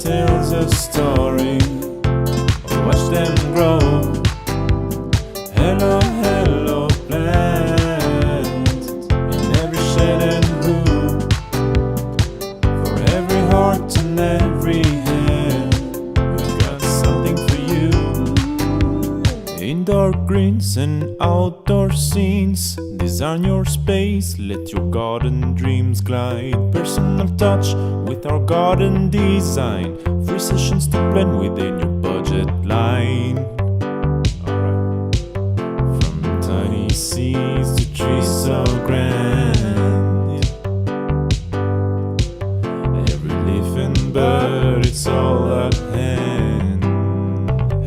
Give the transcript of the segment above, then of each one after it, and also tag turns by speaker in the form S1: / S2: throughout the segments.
S1: tells a story. Watch them grow. Hello, hello, plant. In every shade and room. For every heart and every hand, we've got something for you. Indoor greens and outdoor scenes, design your space, let your garden dreams glide. Personal touch with our garden design. Free sessions to blend within your budget line. From tiny seeds to trees so grand, every leaf and bird, it's all at hand.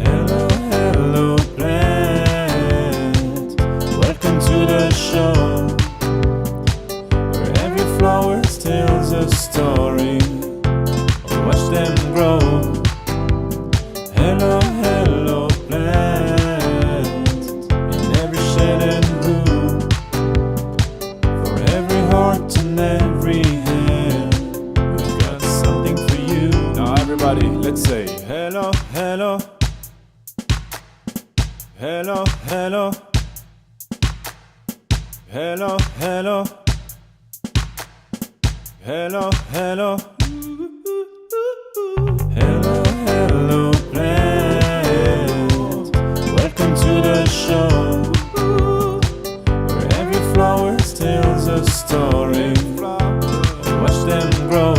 S1: Hello, hello, plant. Welcome to the show, where every flower tells a story. Watch them grow. Hello, hello, plant. In every shade and room. For every heart and every hand, we've got something for you. Now everybody, let's say hello, hello. Hello, hello. Hello, hello. Hello, hello. Hello, hello, plant. Welcome to the show, where every flower tells a story. Watch them grow.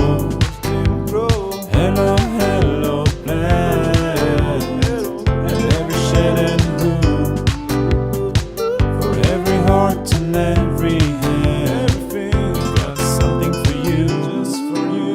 S1: Hello, hello, plant. And every shade and room. For every heart and every hand, we've got something for you, just for you.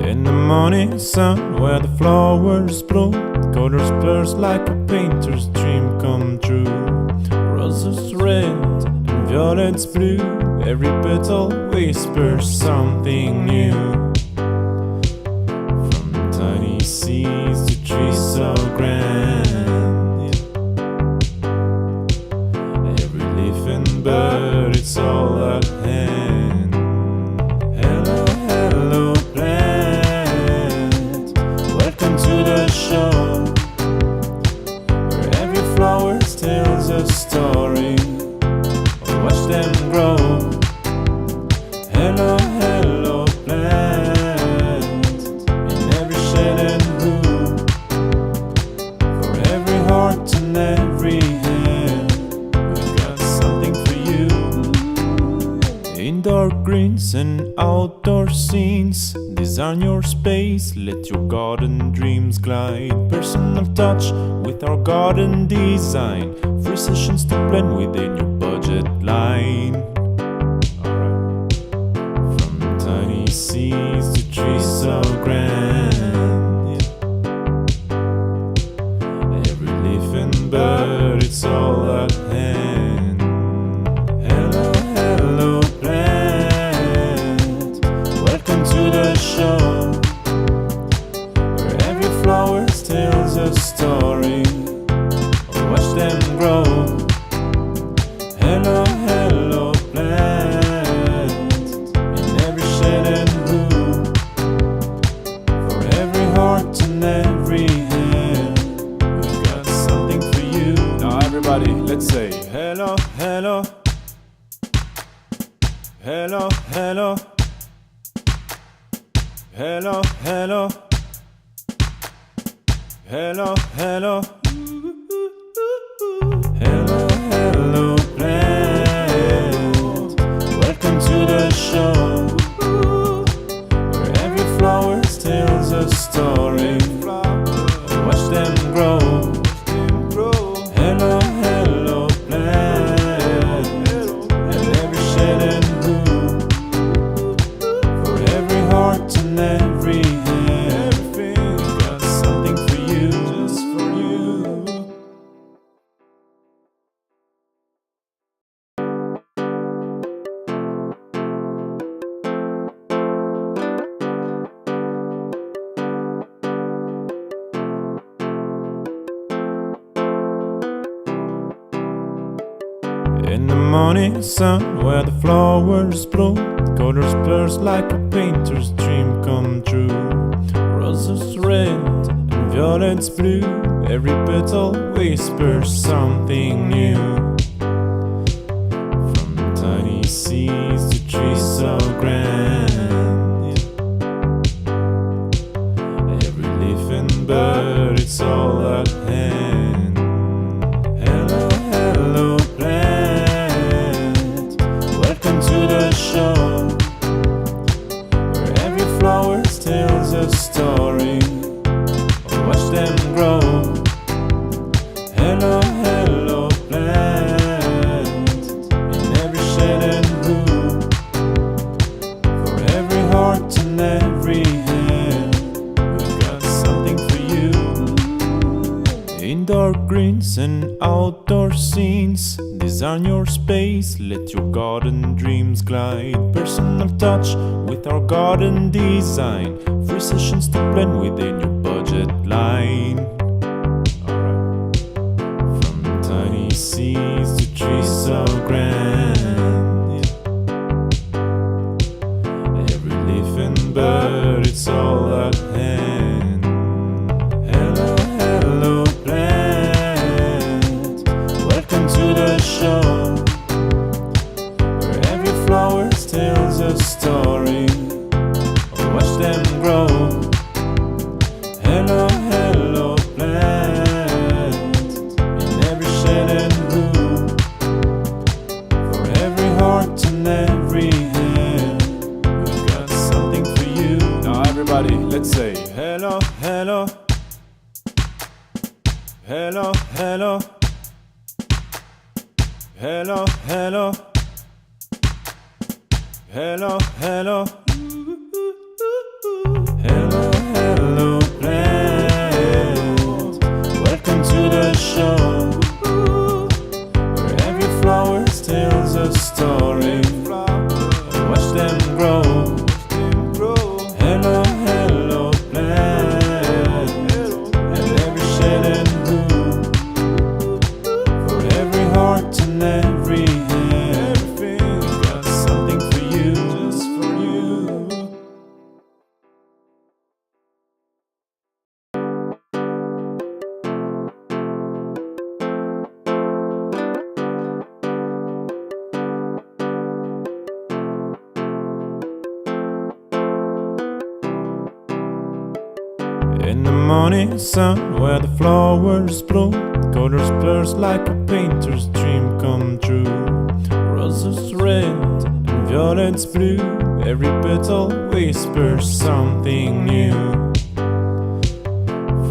S1: In the morning sun, where the flowers bloom, colors burst like a painter's dream come true. Roses red and violets blue, every petal whispers something new. From tiny seeds to trees so grand, every leaf and bird, it's all at hand. Hello, hello, plant. Welcome to the show, where every flower tells a story. Watch them grow. Hello, hello, plant. In every shade and room. For every heart and every hand, we've got something for you. Indoor greens and outdoor scenes, design your space, let your garden dreams glide. Personal touch with our garden design. Free sessions to blend within your budget line. From tiny seeds to trees so grand, every leaf and bird, it's all at hand. Hello, hello, plant. Welcome to the show, where every flower tells a story. Watch them grow. Hello, hello, plant. In every shade and room. For every heart and every hand, we've got something for you. Now everybody, let's say hello, hello. Hello, hello. Hello, hello. Hello, hello. Hello, hello, plant. Welcome to the show, where every flower tells a story. Watch them grow. Hello, hello, plant. And every shade and room. For every heart and every hand, we've got something for you, just for you. morning sun where the flowers bloom, colors burst like a painter's dream come true. Roses red and violets blue, every petal whispers something new. From tiny seeds to trees so grand, every leaf and bird, it's all at hand. Hello, hello plant, welcome to the show, where every flower tells a story. Watch them grow. Hello, hello plant, in every shade and hue, for every heart and every hand, we've got something for you. Indoor greens and outdoor scenes, design your space, let your garden dreams glide. Personal touch with our garden design, free sessions to blend within your budget line. From tiny seeds to trees so grand, every leaf and bird, it's all at hand. Hello, hello plant, welcome to the show, where every flower tells a story. Watch them grow. Hello, hello plant, in every shade and hue, for every heart and every hand, we've got something for you. Now everybody, let's say hello, hello, hello, hello, hello, hello, hello, hello. Hello, hello plant, welcome to the show, where every flower tells a story. Watch them grow. Hello, hello plant, and every shade and hue, for every heart and every hand, we've got something for you, just for you. In the morning sun where the flowers bloom, colors burst like a painter's dream come true. Roses red and violets blue, every petal whispers something new.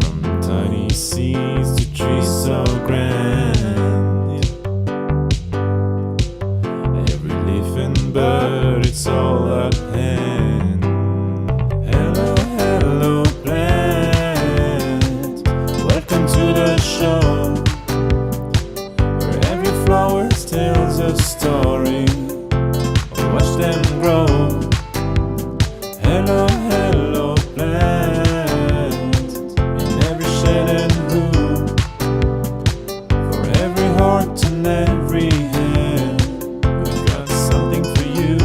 S1: From tiny seeds to trees so grand, every leaf and bird, it's all at hand. Hello, hello plant, welcome to the show, where every flower tells a story. Watch them grow. Hello, hello plant, in every shade and hue, for every heart and every hand, we've got something for you.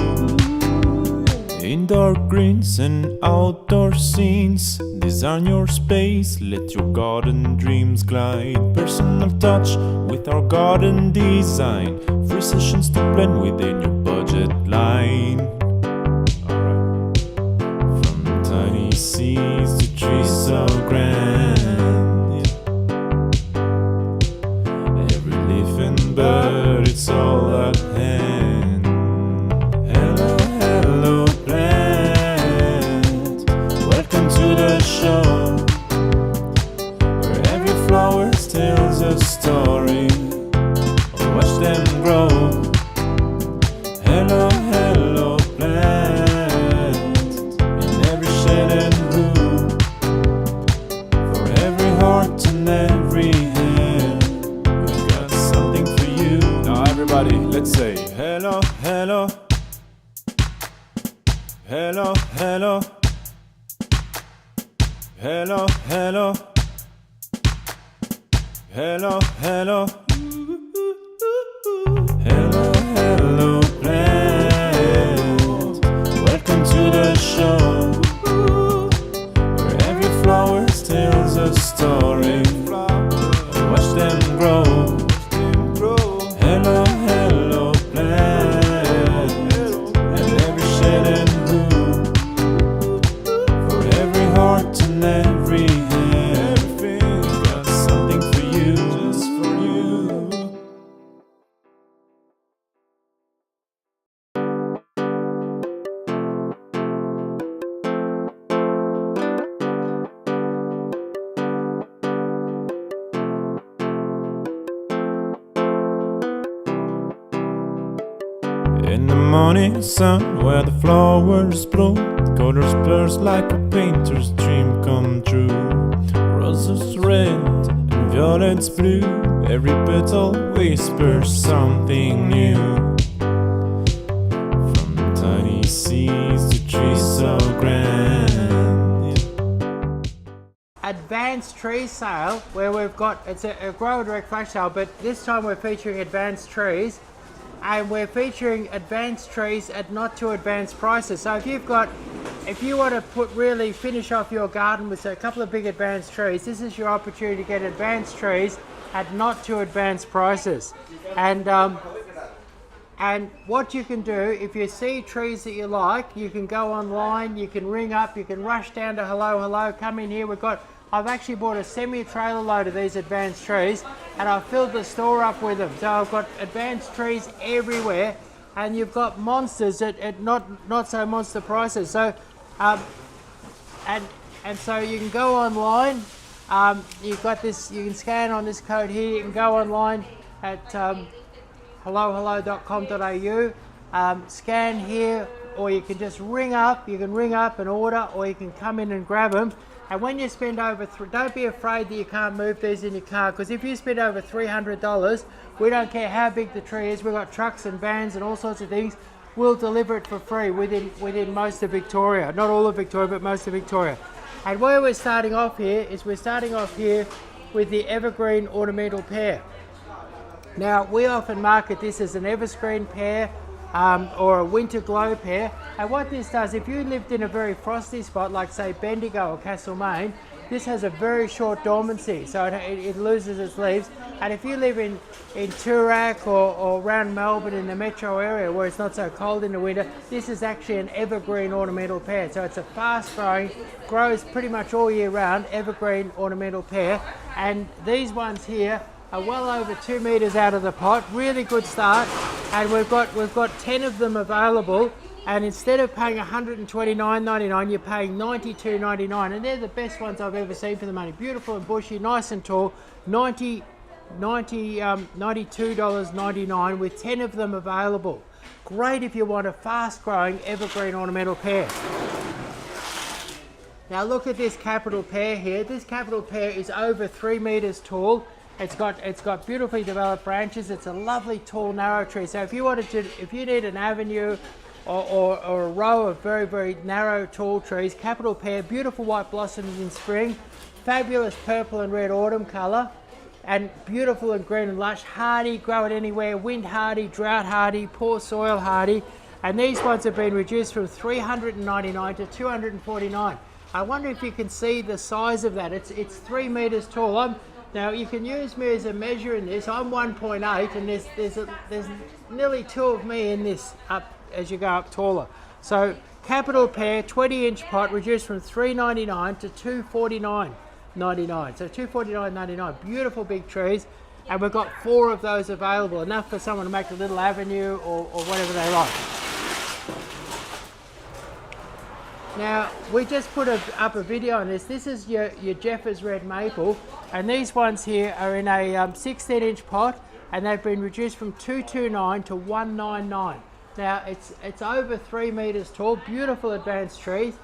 S1: Indoor greens and outdoor scenes, design your space, let your garden dreams glide. Personal touch with our garden design, free sessions to blend within your budget line. From tiny seeds to trees so grand, every leaf and bird, it's all at hand. Hello, hello plant, welcome to the show, where every flower tells a story. Watch them grow. Hello, hello plant, in every shade and hue, for every heart and every hand, we've got something for you. Now everybody, let's say hello, hello, hello, hello, hello, hello, hello, hello, hello, In the morning sun where the flowers bloom, colors burst like a painter's dream come true. Roses red and violets blue, every petal whispers something new. From tiny seeds to trees so grand.
S2: Advanced tree sale, where we've got, it's a grower direct flash sale, but this time we're featuring advanced trees, and we're featuring advanced trees at not too advanced prices. So if you want to really finish off your garden with a couple of big advanced trees, this is your opportunity to get advanced trees at not too advanced prices. And what you can do, if you see trees that you like, you can go online, you can ring up, you can rush down to hello, come in here. I've actually bought a semi-trailer load of these advanced trees, and I've filled the store up with them. So I've got advanced trees everywhere, and you've got monsters at not so monster prices. So, and so you can go online. You've got this. You can scan on this code here. You can go online at hellohello.com.au. Scan here, or you can just ring up. You can ring up and order, or you can come in and grab them. And when you spend over, don't be afraid that you can't move these in your car, because if you spend over $300, we don't care how big the tree is. We've got trucks and vans and all sorts of things. We'll deliver it for free within most of Victoria. Not all of Victoria, but most of Victoria. And where we're starting off here is with the Evergreen Ornamental Pear. Now, we often market this as an Everscreen pear or a winter glow pear. And what this does, if you lived in a very frosty spot like say Bendigo or Castlemaine, this has a very short dormancy, so it loses its leaves. And if you live in Toorak or around Melbourne in the metro area where it's not so cold in the winter, this is actually an evergreen ornamental pear. So it's a fast growing, grows pretty much all year round, evergreen ornamental pear. And these ones here are well over 2 meters out of the pot, really good start. And we've got 10 of them available. And instead of paying $129.99, you're paying $92.99, and they're the best ones I've ever seen for the money. Beautiful and bushy, nice and tall. $92.99 with 10 of them available. Great if you want a fast-growing evergreen ornamental pear. Now look at this capital pear here. This capital pear is over 3 meters tall. It's got beautifully developed branches. It's a lovely, tall, narrow tree. So if you need an avenue or a row of very, very narrow, tall trees, capital pear, beautiful white blossoms in spring, fabulous purple and red autumn colour, and beautiful and green and lush, hardy, grow it anywhere, wind hardy, drought hardy, poor soil hardy. And these ones have been reduced from $399 to $249. I wonder if you can see the size of that. It's 3 meters tall. Now you can use me as a measure in this. I'm 1.8, and there's nearly 2 of me in this up as you go up taller. So capital pear, 20-inch pot, reduced from $399 to $249.99. So $249.99. Beautiful big trees, and we've got 4 of those available, enough for someone to make a little avenue or whatever they like. Now we just put up a video on this. This is your Jeffers red maple, and these ones here are in a 16-inch pot, and they've been reduced from $229 to $199. Now it's over 3 meters tall, beautiful advanced trees.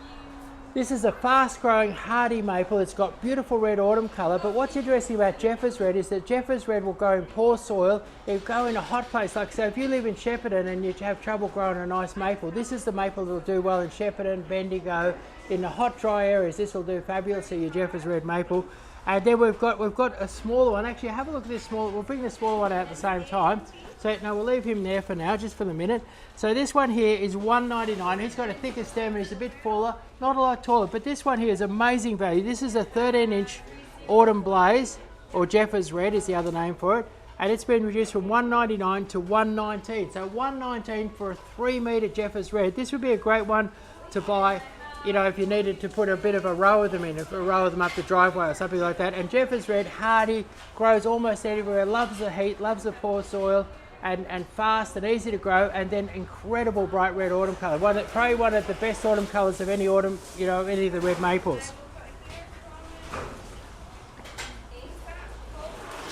S2: This is a fast growing hardy maple. It's got beautiful red autumn colour, but what's interesting about Jeffers red is that Jeffers red will grow in poor soil. It'll go in a hot place, like so if you live in Shepparton and you have trouble growing a nice maple, this is the maple that will do well in Shepparton, Bendigo, in the hot dry areas. This will do fabulously, your Jeffers red maple. And then we've got a smaller one. Actually, have a look at this smaller. We'll bring the smaller one out at the same time. So no, we'll leave him there for now, just for the minute. So this one here is $199. He's got a thicker stem and he's a bit fuller, not a lot taller. But this one here is amazing value. This is a 13-inch autumn blaze, or Jeffers red is the other name for it. And it's been reduced from $199 to $119. So $119 for a 3-meter Jeffers red. This would be a great one to buy, you know, if you needed to put a bit of a row of them in, a row of them up the driveway or something like that. And Jeffers red, hardy, grows almost anywhere, loves the heat, loves the poor soil, and fast and easy to grow, and then incredible bright red autumn colour. Probably one of the best autumn colours of any autumn, you know, any of the red maples.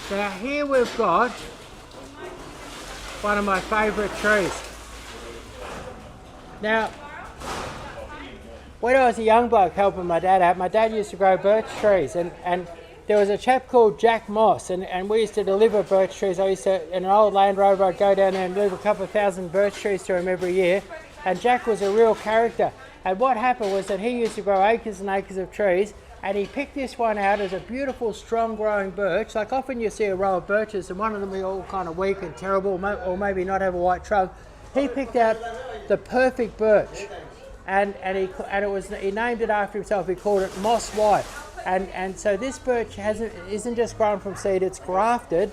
S2: Now here we've got one of my favourite trees. Now, when I was a young bloke helping my dad out, my dad used to grow birch trees, and there was a chap called Jack Moss, and we used to deliver birch trees. I used to, in an old Land Rover, I'd go down there and deliver a couple of thousand birch trees to him every year, and Jack was a real character. And what happened was that he used to grow acres and acres of trees, and he picked this one out as a beautiful, strong growing birch. Like often you see a row of birches and one of them will be all kind of weak and terrible, or maybe not have a white trunk. He picked out the perfect birch, and he named it after himself. He called it Moss White. And so this birch isn't just grown from seed, it's grafted,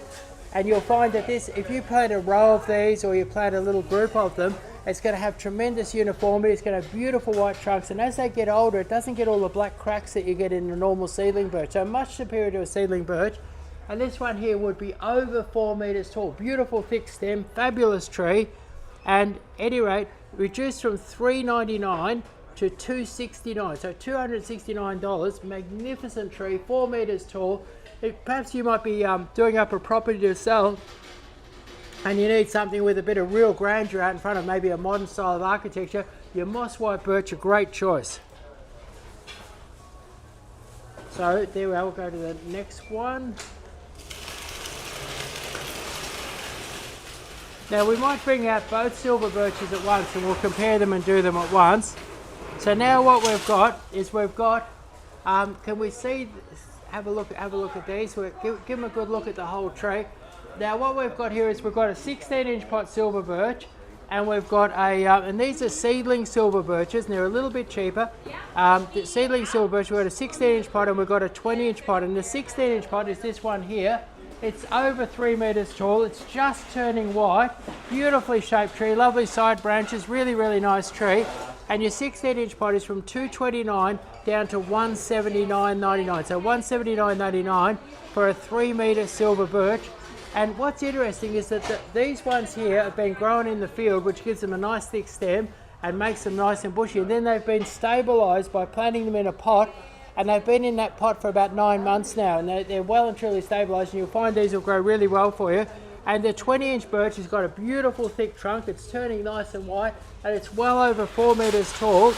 S2: and you'll find that this, if you plant a row of these or you plant a little group of them, it's going to have tremendous uniformity, it's going to have beautiful white trunks, and as they get older it doesn't get all the black cracks that you get in a normal seedling birch, so much superior to a seedling birch. And this one here would be over 4 metres tall, beautiful thick stem, fabulous tree, and at any rate reduced from $3.99 to $269, so $269, magnificent tree, 4 metres tall. Perhaps you might be doing up a property to sell and you need something with a bit of real grandeur out in front of maybe a modern style of architecture. Your moss white birch, a great choice. So there we are, we'll go to the next one. Now we might bring out both silver birches at once and we'll compare them and do them at once. So now what we've got is can we see, have a look at these, give them a good look at the whole tree. Now what we've got here is we've got a 16-inch pot silver birch, and we've got and these are seedling silver birches, and they're a little bit cheaper. The seedling silver birch, we've got a 16-inch pot and we've got a 20-inch pot, and the 16-inch pot is this one here. It's over 3 metres tall, it's just turning white, beautifully shaped tree, lovely side branches, really, really nice tree. And your 16-inch pot is from $229 down to $179.99. So $179.99 for a 3 metre silver birch. And what's interesting is that these ones here have been grown in the field, which gives them a nice thick stem and makes them nice and bushy. And then they've been stabilised by planting them in a pot, and they've been in that pot for about 9 months now, and they're well and truly stabilised, and you'll find these will grow really well for you. And the 20-inch birch has got a beautiful thick trunk, it's turning nice and white, and it's well over 4 metres tall.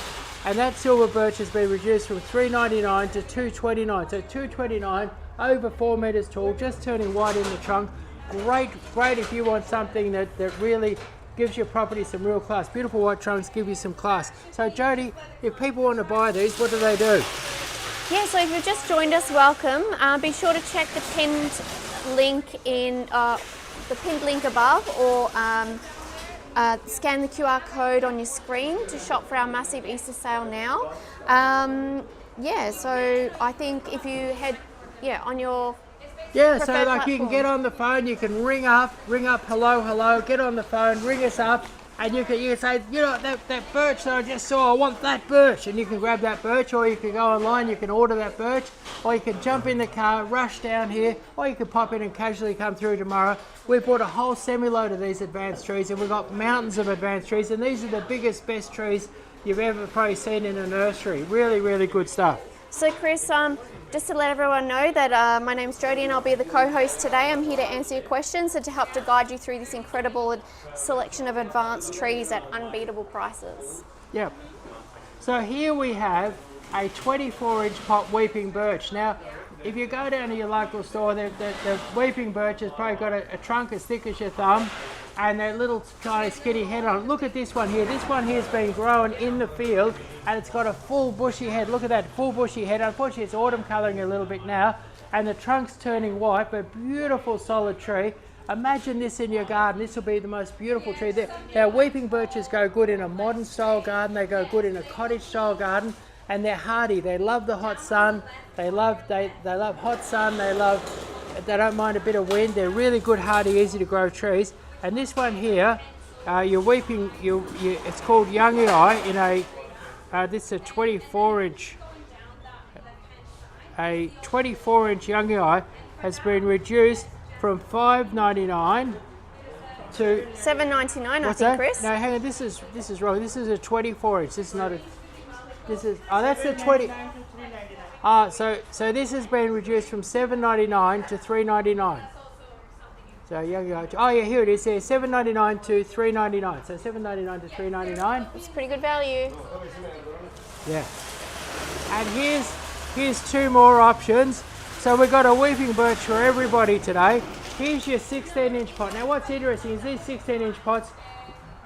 S2: And that silver birch has been reduced from $3.99 to $2.29. So $2.29, over 4 metres tall, just turning white in the trunk. Great if you want something that really gives your property some real class. Beautiful white trunks give you some class. So Jody, if people want to buy these, what do they do?
S3: Yeah, so if you've just joined us, welcome. Be sure to check the pinned link above, or scan the QR code on your screen to shop for our massive Easter sale now. Yeah, so I think if you head on your
S2: so like you can get on the phone, you can ring up hello, get on the phone, ring us up, and you can say, you know, that birch that I just saw, I want that birch, and you can grab that birch, or you can go online, you can order that birch, or you can jump in the car, rush down here, or you can pop in and casually come through tomorrow. We bought a whole semi-load of these advanced trees, and we've got mountains of advanced trees, and these are the biggest, best trees you've ever probably seen in a nursery. Really, really good stuff.
S3: So Chris, just to let everyone know that my name's Jodie and I'll be the co-host today. I'm here to answer your questions and to help to guide you through this incredible selection of advanced trees at unbeatable prices.
S2: Yep. So here we have a 24-inch pot weeping birch. Now, if you go down to your local store, the weeping birch has probably got a trunk as thick as your thumb and a little tiny skinny head on it. Look at this one here. This one here has been grown in the field and it's got a full bushy head. Look at that full bushy head. Unfortunately, it's autumn colouring a little bit now and the trunk's turning white, but beautiful solid tree. Imagine this in your garden. This will be the most beautiful tree. Now, weeping birches go good in a modern style garden. They go good in a cottage style garden. And they're hardy. They love the hot sun. They love hot sun. They don't mind a bit of wind. They're really good, hardy, easy to grow trees. And this one here, it's called Youngii in this is a 24-inch. A 24-inch Youngii has been reduced from $5.99 to
S3: $7.99. I think,
S2: that?
S3: Chris.
S2: No, hang on. This is wrong. This is a 24-inch. This is not a. This is that's the 20. So this has been reduced from $7.99 to $3.99. So Youngii, oh yeah, here it is there, $7.99 to $3.99. So $7.99 to $3.99.
S3: It's pretty good value.
S2: Yeah. And here's two more options. So we've got a weeping birch for everybody today. Here's your 16-inch pot. Now what's interesting is these 16-inch pots,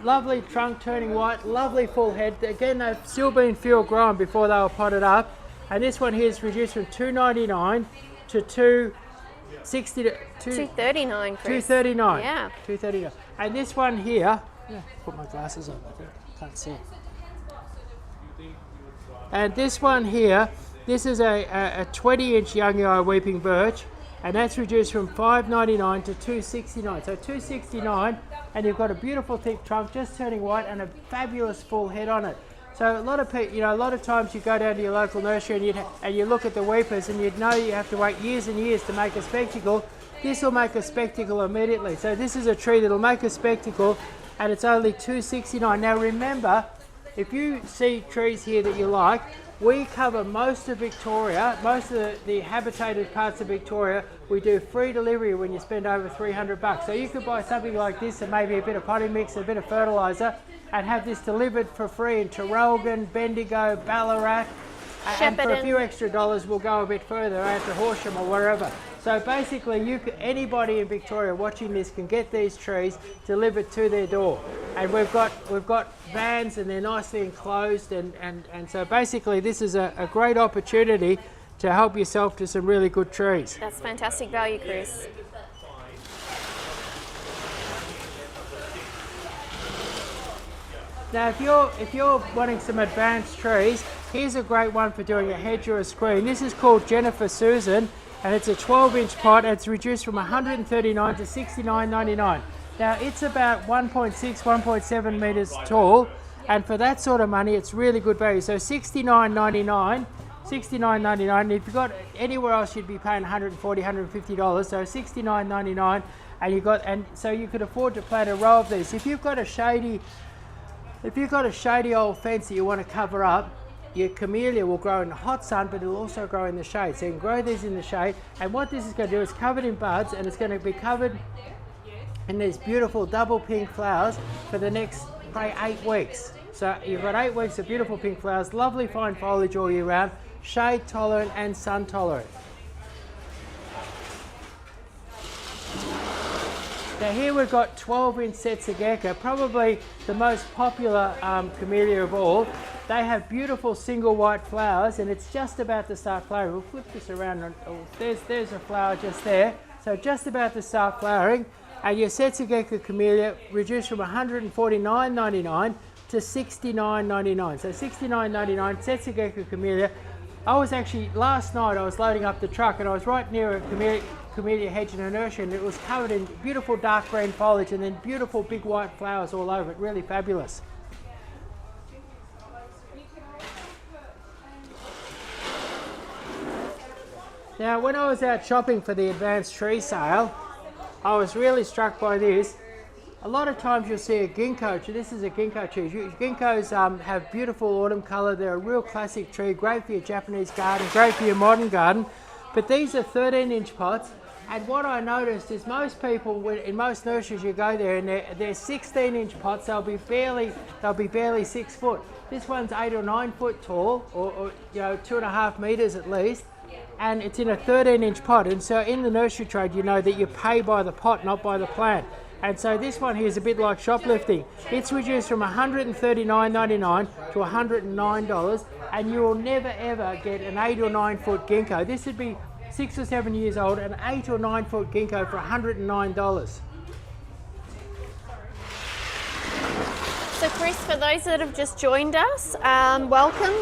S2: lovely trunk turning white, lovely full head. Again, they've still been field grown before they were potted up. And this one here is reduced from $2.99 to
S3: $2.39, Chris.
S2: $2.39.
S3: Yeah.
S2: $2.39. And this one here, put my glasses on, I can't see. And this one here, this is a 20-inch Youngii weeping birch, and that's reduced from $5.99 to $2.69. So $2.69, and you've got a beautiful thick trunk, just turning white, and a fabulous full head on it. So a lot of people, a lot of times you go down to your local nursery and you look at the weepers, and you'd know you have to wait years and years to make a spectacle. This will make a spectacle immediately. So this is a tree that'll make a spectacle, and it's only $2.69. Now remember, if you see trees here that you like, we cover most of Victoria, most of the habitated parts of Victoria. We do free delivery when you spend over $300. So you could buy something like this and maybe a bit of potting mix, a bit of fertiliser, and have this delivered for free in Traralgon, Bendigo, Ballarat, and for a few extra dollars we'll go a bit further out to Horsham or wherever. So basically, anybody in Victoria watching this can get these trees delivered to their door, and we've got vans, and they're nicely enclosed, and so basically this is a great opportunity to help yourself to some really good trees.
S3: That's fantastic value, Chris.
S2: Now, if you're wanting some advanced trees, here's a great one for doing a hedge or a screen. This is called Jennifer Susan, and it's a 12-inch pot. It's reduced from $139 to $69.99. Now, it's about 1.6, 1.7 metres tall, and for that sort of money, it's really good value. So $69.99. $69.99. If you've got anywhere else, you'd be paying $140, $150. So $69.99, and so you could afford to plant a row of these. If you've got a shady old fence that you want to cover up, your Camellia will grow in the hot sun, but it'll also grow in the shade. So you can grow these in the shade, and what this is going to do is covered in buds, and it's going to be covered in these beautiful double pink flowers for the next, probably 8 weeks. So you've got 8 weeks of beautiful pink flowers, lovely fine foliage all year round, shade tolerant and sun tolerant. Now here we've got 12-inch Setsugekka, probably the most popular camellia of all. They have beautiful single white flowers, and it's just about to start flowering. We'll flip this around. There's a flower just there. So just about to start flowering. And your Setsugekka camellia reduced from $149.99 to $69.99. So $69.99 Setsugekka camellia. Last night I was loading up the truck, and I was right near a camellia hedge in a nursery, and it was covered in beautiful dark green foliage and then beautiful big white flowers all over it. Really fabulous. Now, when I was out shopping for the advanced tree sale, I was really struck by this. A lot of times you'll see a ginkgo tree. This is a ginkgo tree. Ginkgos have beautiful autumn colour. They're a real classic tree, great for your Japanese garden, great for your modern garden. But these are 13-inch pots. And what I noticed is most people, in most nurseries you go there, and they're 16-inch pots. They'll be barely 6 foot. This one's 8 or 9 foot tall, or 2.5 metres at least. And it's in a 13-inch pot, and so in the nursery trade you know that you pay by the pot, not by the plant. And so this one here is a bit like shoplifting. It's reduced from $139.99 to $109, and you will never ever get an 8 or 9 foot ginkgo. This would be 6 or 7 years old, an 8 or 9 foot ginkgo for $109.
S3: So Chris, for those that have just joined us, welcome.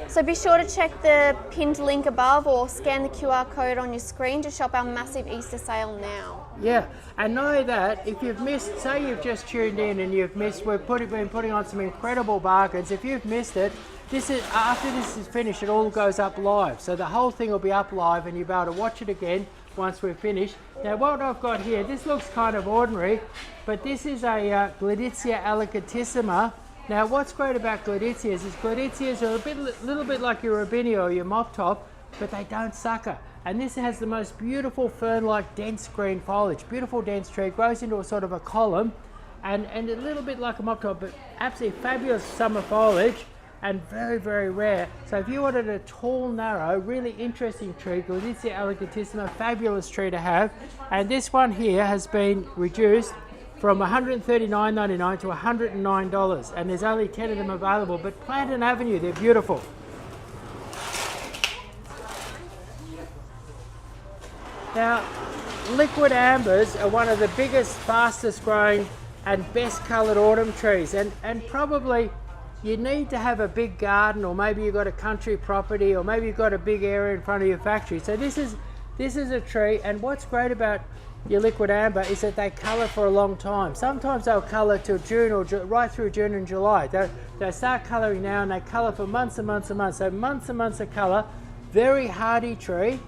S3: So be sure to check the pinned link above or scan the QR code on your screen to shop our massive Easter sale now.
S2: Yeah, and know that if you've missed, say you've just tuned in and you've missed, we've been putting on some incredible bargains. If you've missed it, after this is finished, it all goes up live. So the whole thing will be up live, and you'll be able to watch it again once we're finished. Now what I've got here, this looks kind of ordinary, but this is a Gleditsia Elegantissima. Now what's great about Gleditsias is Gleditzias are a little bit like your robinia or your mop top, but they don't sucker. And this has the most beautiful fern-like dense green foliage. Beautiful dense tree, grows into a sort of a column, and a little bit like a mop top, but absolutely fabulous summer foliage and very, very rare. So if you wanted a tall, narrow, really interesting tree, Gleditsia Elegantissima, fabulous tree to have. And this one here has been reduced from $139.99 to $109, and there's only 10 of them available, but plant an avenue, they're beautiful. Now, liquid ambers are one of the biggest, fastest growing and best coloured autumn trees, and probably you need to have a big garden, or maybe you've got a country property, or maybe you've got a big area in front of your factory. So this is a tree, and what's great about your liquid amber is that they colour for a long time. Sometimes they'll colour till June, or right through June and July. They start colouring now, and they colour for months and months and months. So months and months of colour. Very hardy tree.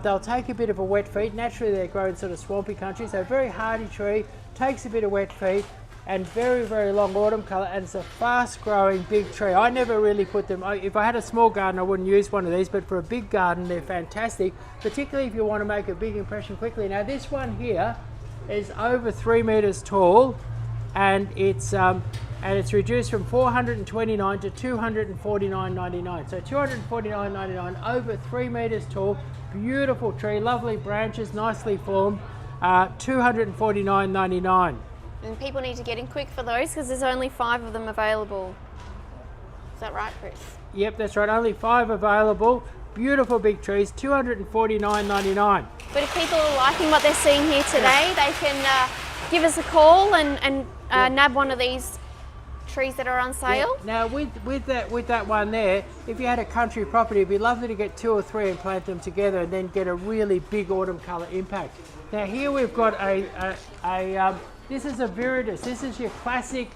S2: They'll take a bit of a wet feed. Naturally they grow in sort of swampy country, so very hardy tree, takes a bit of wet feed, and very, very long autumn colour, and it's a fast growing big tree. I never really put them, if I had a small garden I wouldn't use one of these, but for a big garden they're fantastic, particularly if you want to make a big impression quickly. Now this one here is over 3 meters tall, and it's reduced from $429 to $249.99. So $249.99, over 3 meters tall, beautiful tree, lovely branches, nicely formed, $249.99.
S3: And people need to get in quick for those because there's only 5 of them available. Is that right, Chris?
S2: Yep, that's right. Only 5 available. Beautiful big trees, $249.99.
S3: But if people are liking what they're seeing here today, they can give us a call and nab one of these trees that are on sale.
S2: Yeah. Now with that one there, if you had a country property, it'd be lovely to get 2 or 3 and plant them together and then get a really big autumn colour impact. Now here we've got this is a viridis. This is your classic,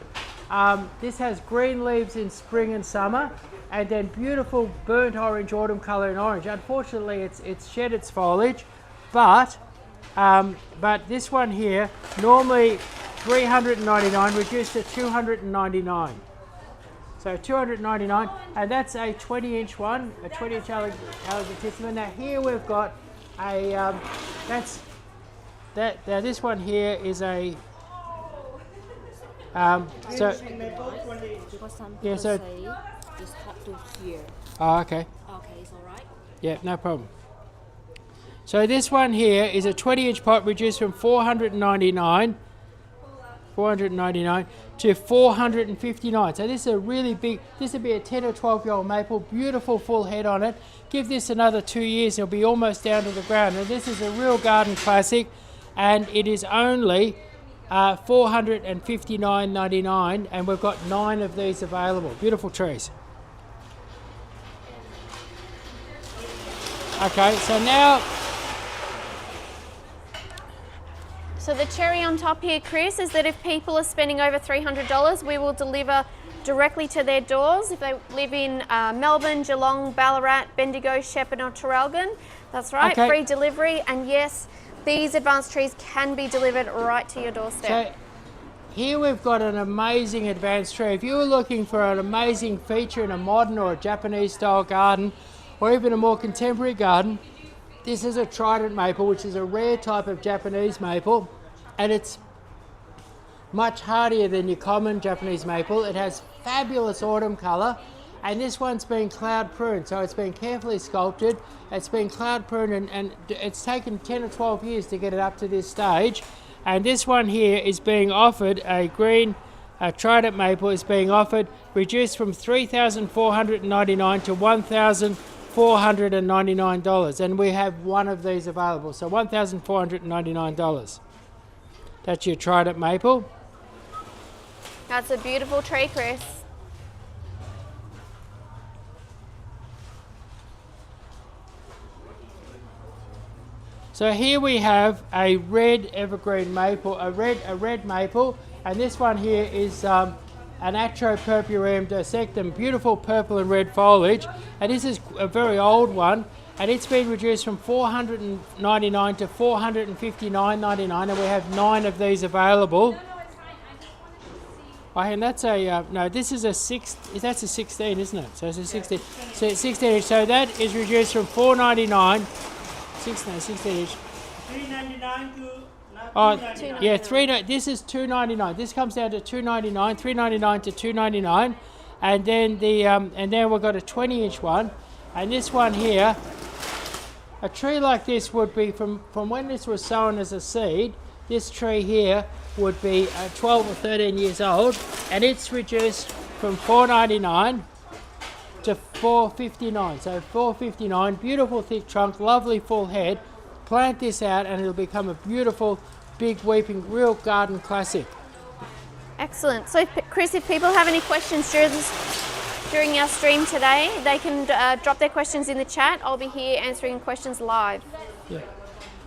S2: this has green leaves in spring and summer, and then beautiful burnt orange autumn colour in orange. Unfortunately it's shed its foliage, but this one here, normally $399, reduced to $299. So $299, and that's a 20-inch one, a 20-inch Elegantissima. Now here we've got a, now this one here is a,
S4: Because some people say it's hard to hear.
S2: Oh, okay.
S4: Okay, it's all right.
S2: Yeah, no problem. So this one here is a 20-inch pot, reduced from $499 to $459. So this is a really big, this would be a 10 or 12-year-old maple, beautiful full head on it. Give this another 2 years, it'll be almost down to the ground. And this is a real garden classic, and it is only $459.99, and we've got 9 of these available. Beautiful trees. Okay, so now,
S3: So the cherry on top here, Chris, is that if people are spending over $300, we will deliver directly to their doors. If they live in Melbourne, Geelong, Ballarat, Bendigo, Shepparton or Traralgon, that's right,
S2: okay.
S3: Free delivery. And yes, these advanced trees can be delivered right to your doorstep.
S2: So here we've got an amazing advanced tree. If you were looking for an amazing feature in a modern or a Japanese style garden, or even a more contemporary garden, this is a Trident maple, which is a rare type of Japanese maple, and it's much hardier than your common Japanese maple. It has fabulous autumn colour, and this one's been cloud pruned, so it's been carefully sculpted. It's been cloud pruned, and it's taken 10 or 12 years to get it up to this stage. And this one here is being offered, a green Trident maple is being offered, reduced from $3,499 to $1,499, and we have 1 of these available, so $1,499. That's your Trident maple.
S3: That's a beautiful tree, Chris.
S2: So here we have a red evergreen maple, a red maple, and this one here is an Purpureum dissectum, beautiful purple and red foliage, and this is a very old one, and it's been reduced from $499 to $459.99, and we have 9 of these available. And that's a no. This is a 6. That's a 16, isn't it? So it's a 16. So it's 16. So that is reduced from $499 16 inch.
S5: $3.99 to
S2: Oh,
S3: $2.99.
S2: yeah, this is $2.99. This comes down to $2.99, $3.99 to $2.99, and then we've got a 20-inch one, and this one here, a tree like this would be from when this was sown as a seed. This tree here would be 12 or 13 years old, and it's reduced from $4.99 to $4.59. So $4.59, beautiful thick trunk, lovely full head. Plant this out and it'll become a beautiful, big, weeping, real garden classic.
S3: Excellent. So, Chris, if people have any questions during our stream today, they can drop their questions in the chat. I'll be here answering questions live.
S2: Yeah.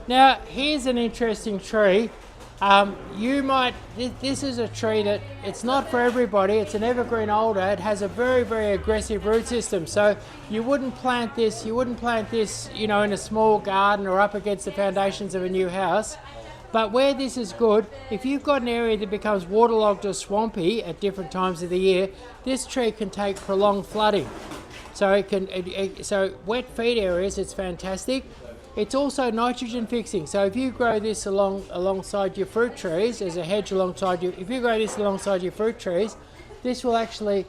S2: Now, here's an interesting tree. This is a tree that it's not for everybody. It's an evergreen alder. It has a very, very aggressive root system. So you wouldn't plant this, in a small garden or up against the foundations of a new house. But where this is good, if you've got an area that becomes waterlogged or swampy at different times of the year, this tree can take prolonged flooding. So so wet feed areas, it's fantastic. It's also nitrogen fixing. So if you grow this alongside your fruit trees as a hedge if you grow this alongside your fruit trees, this will actually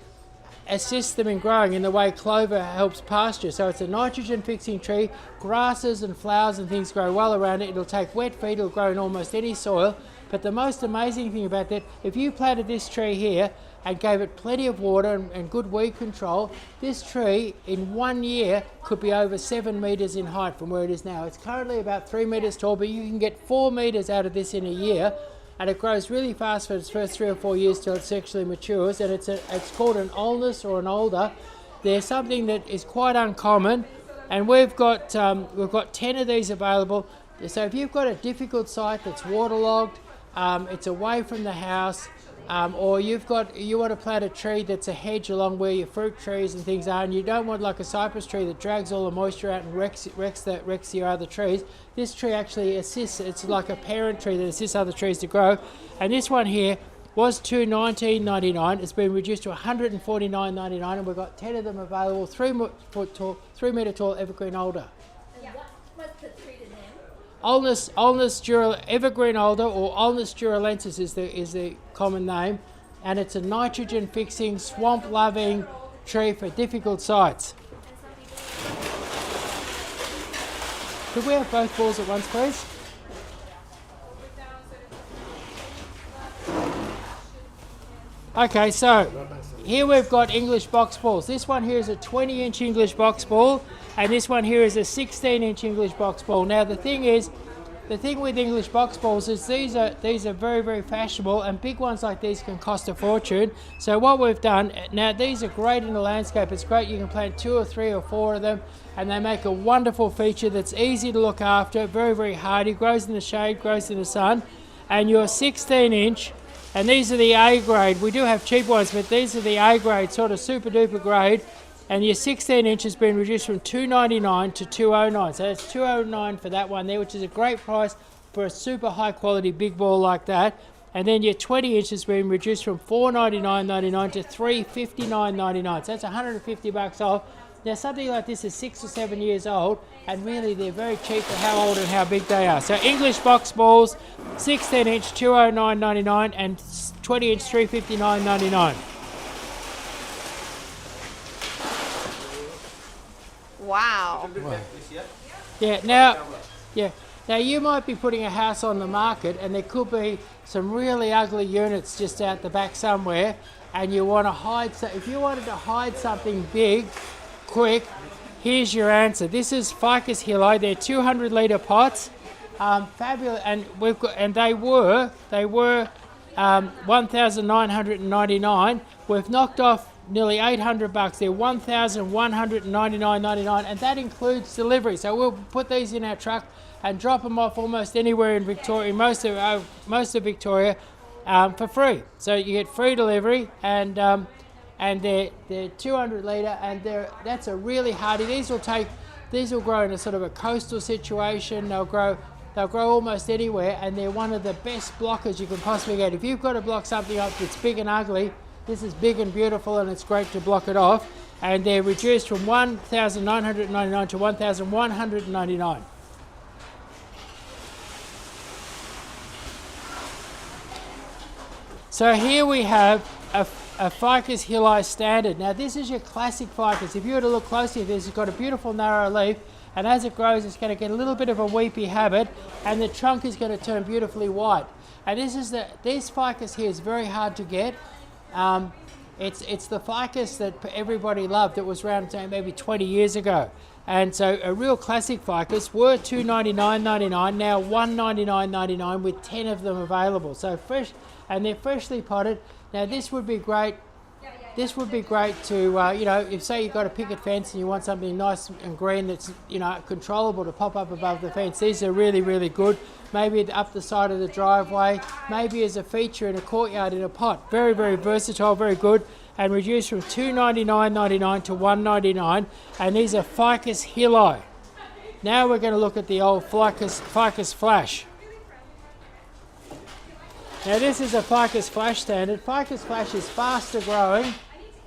S2: assist them in growing in the way clover helps pasture. So it's a nitrogen fixing tree. Grasses and flowers and things grow well around it. It'll take wet feed, it'll grow in almost any soil. But the most amazing thing about that, if you planted this tree here and gave it plenty of water and good weed control, this tree in 1 year could be over 7 metres in height from where it is now. It's currently about 3 metres tall, but you can get 4 metres out of this in a year, and it grows really fast for its first 3 or 4 years till it sexually matures, and it's called an Alnus or an Alder. They're something that is quite uncommon, and we've got 10 of these available. So if you've got a difficult site that's waterlogged, it's away from the house, or you want to plant a tree that's a hedge along where your fruit trees and things are, and you don't want like a cypress tree that drags all the moisture out and wrecks your other trees. This tree actually assists. It's like a parent tree that assists other trees to grow. And this one here was $219.99. It's been reduced to $149.99, and we've got 10 of them available. 3 metre tall evergreen alder.
S4: What's the treated name?
S2: Alnus evergreen alder, or Alnus duralensis is the common name, and it's a nitrogen fixing, swamp loving tree for difficult sites. Could we have both balls at once, please? Okay, so here we've got English box balls. This one here is a 20-inch English box ball, and this one here is a 16-inch English box ball. Now the thing with English box balls is these are very, very fashionable, and big ones like these can cost a fortune. So what we've done, now these are great in the landscape. It's great, you can plant 2 or 3 or 4 of them, and they make a wonderful feature that's easy to look after, very, very hardy, grows in the shade, grows in the sun. And your 16-inch, and these are the A grade. We do have cheap ones, but these are the A grade, sort of super duper grade. And your 16-inch has been reduced from $299 to $209. So it's $209 for that one there, which is a great price for a super high quality big ball like that. And then your 20-inch has been reduced from $499.99 to $359.99. So that's $150 off. Now something like this is 6 or 7 years old, and really they're very cheap for how old and how big they are. So English box balls, 16-inch $209.99 and 20-inch $359.99.
S3: Wow.
S2: Now you might be putting a house on the market, and there could be some really ugly units just out the back somewhere, and you want to hide. So if you wanted to hide something big, quick, here's your answer. This is Ficus Hilli. They're 200-litre pots, fabulous, and they were $1,999. We've knocked off nearly $800. They're $1,199.99, and that includes delivery. So we'll put these in our truck and drop them off almost anywhere in Victoria, most of Victoria, for free. So you get free delivery, and they're 200-litre, and that's a really hardy. These will grow in a sort of a coastal situation. They'll grow almost anywhere, and they're one of the best blockers you can possibly get. If you've got to block something up that's big and ugly, this is big and beautiful, and it's great to block it off. And they're reduced from $1,999 to $1,199. So here we have a Ficus Hilli standard. Now this is your classic ficus. If you were to look closely at this, it's got a beautiful narrow leaf, and as it grows it's going to get a little bit of a weepy habit, and the trunk is going to turn beautifully white. And this ficus here is very hard to get. It's the ficus that everybody loved that was around maybe 20 years ago. And so a real classic ficus were $299.99, now $199.99 with 10 of them available. So fresh, and they're freshly potted. Now this would be great. This would be great to, you know, if say you've got a picket fence and you want something nice and green that's, you know, controllable to pop up above the fence. These are really, really good. Maybe up the side of the driveway, maybe as a feature in a courtyard in a pot. Very, very versatile, very good. And reduced from $299.99 to $199. And these are Ficus Hilli. Now we're going to look at the old Ficus Flash. Now this is a Ficus Flash standard. Ficus Flash is faster growing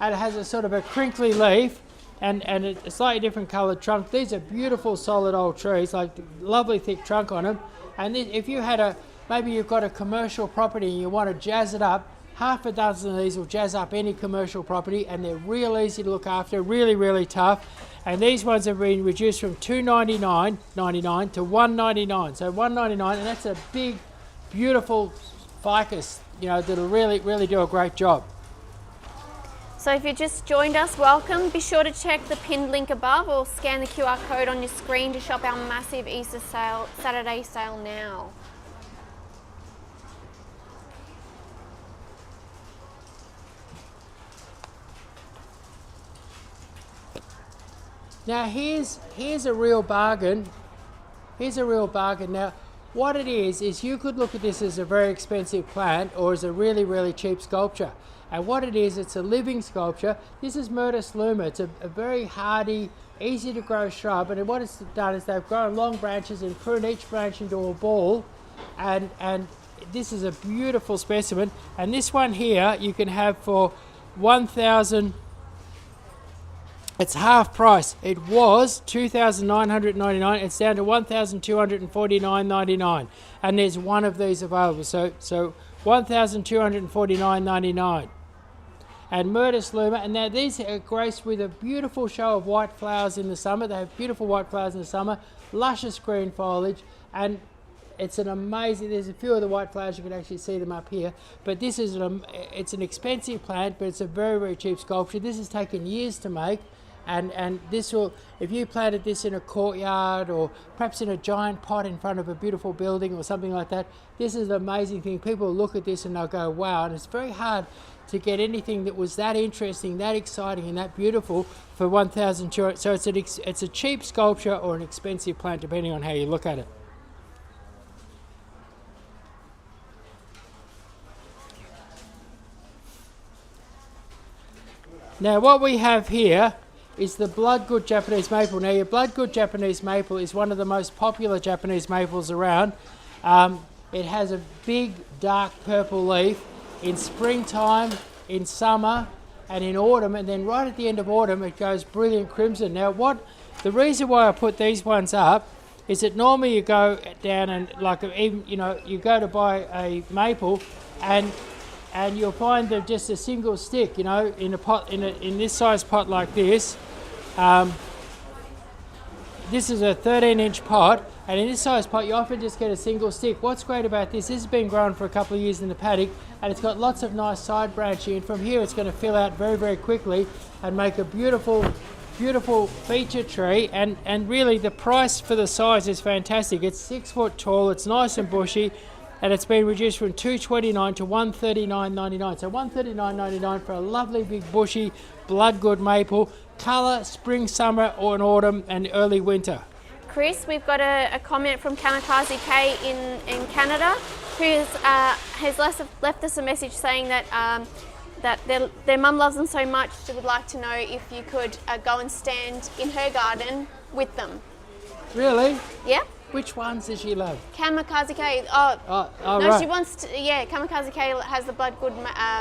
S2: and it has a sort of a crinkly leaf and a slightly different coloured trunk. These are beautiful solid old trees, like lovely thick trunk on them. And if you had maybe you've got a commercial property and you want to jazz it up, half a dozen of these will jazz up any commercial property, and they're real easy to look after, really, really tough. And these ones have been reduced from $299.99 to $199. So $199, and that's a big, beautiful ficus, you know, that'll really, really do a great job.
S3: So if you just joined us, welcome. Be sure to check the pinned link above or scan the QR code on your screen to shop our massive Easter sale, Saturday sale now.
S2: Now here's a real bargain. Here's a real bargain. Now what it is you could look at this as a very expensive plant or as a really, really cheap sculpture. And what it is, it's a living sculpture. This is Myrtus luma. It's a very hardy, easy to grow shrub. And what it's done is they've grown long branches and pruned each branch into a ball. And this is a beautiful specimen. And this one here you can have for $1,000. It's half price. It was $2,999. It's down to $1,249.99, and there's one of these available. So $1,249.99. And Myrtus luma, and now these are graced with a beautiful show of white flowers in the summer. They have beautiful white flowers in the summer, luscious green foliage, and it's an amazing. There's a few of the white flowers, you can actually see them up here. But this is it's an expensive plant, but it's a very, very cheap sculpture. This has taken years to make. And this will, if you planted this in a courtyard or perhaps in a giant pot in front of a beautiful building or something like that, this is an amazing thing. People will look at this and they'll go, wow. And it's very hard to get anything that was that interesting, that exciting and that beautiful for $1,200. So it's a cheap sculpture or an expensive plant depending on how you look at it. Now what we have here is the Bloodgood Japanese maple. Now your Bloodgood Japanese maple is one of the most popular Japanese maples around. It has a big dark purple leaf in springtime, in summer and in autumn, and then right at the end of autumn it goes brilliant crimson. Now the reason why I put these ones up is that normally you go down and you go to buy a maple and you'll find that just a single stick, in a pot, in this size pot like this. This is a 13-inch pot, and in this size pot you often just get a single stick. What's great about this has been grown for a couple of years in the paddock, and it's got lots of nice side branching, and from here it's going to fill out very, very quickly and make a beautiful, beautiful feature tree. And really the price for the size is fantastic. It's 6 foot tall, it's nice and bushy, and it's been reduced from $229 to $139.99. So $139.99 for a lovely big bushy Bloodgood maple, colour spring, summer, or in autumn and early winter.
S3: Chris, we've got a comment from Kamikaze K in Canada, who has left us a message saying that that their mum loves them so much. She would like to know if you could go and stand in her garden with them.
S2: Really?
S3: Yeah.
S2: Which ones does she love?
S3: Kamikaze K.
S2: Oh,
S3: no,
S2: right.
S3: She wants to. Yeah, Kamikaze K has the Bloodgood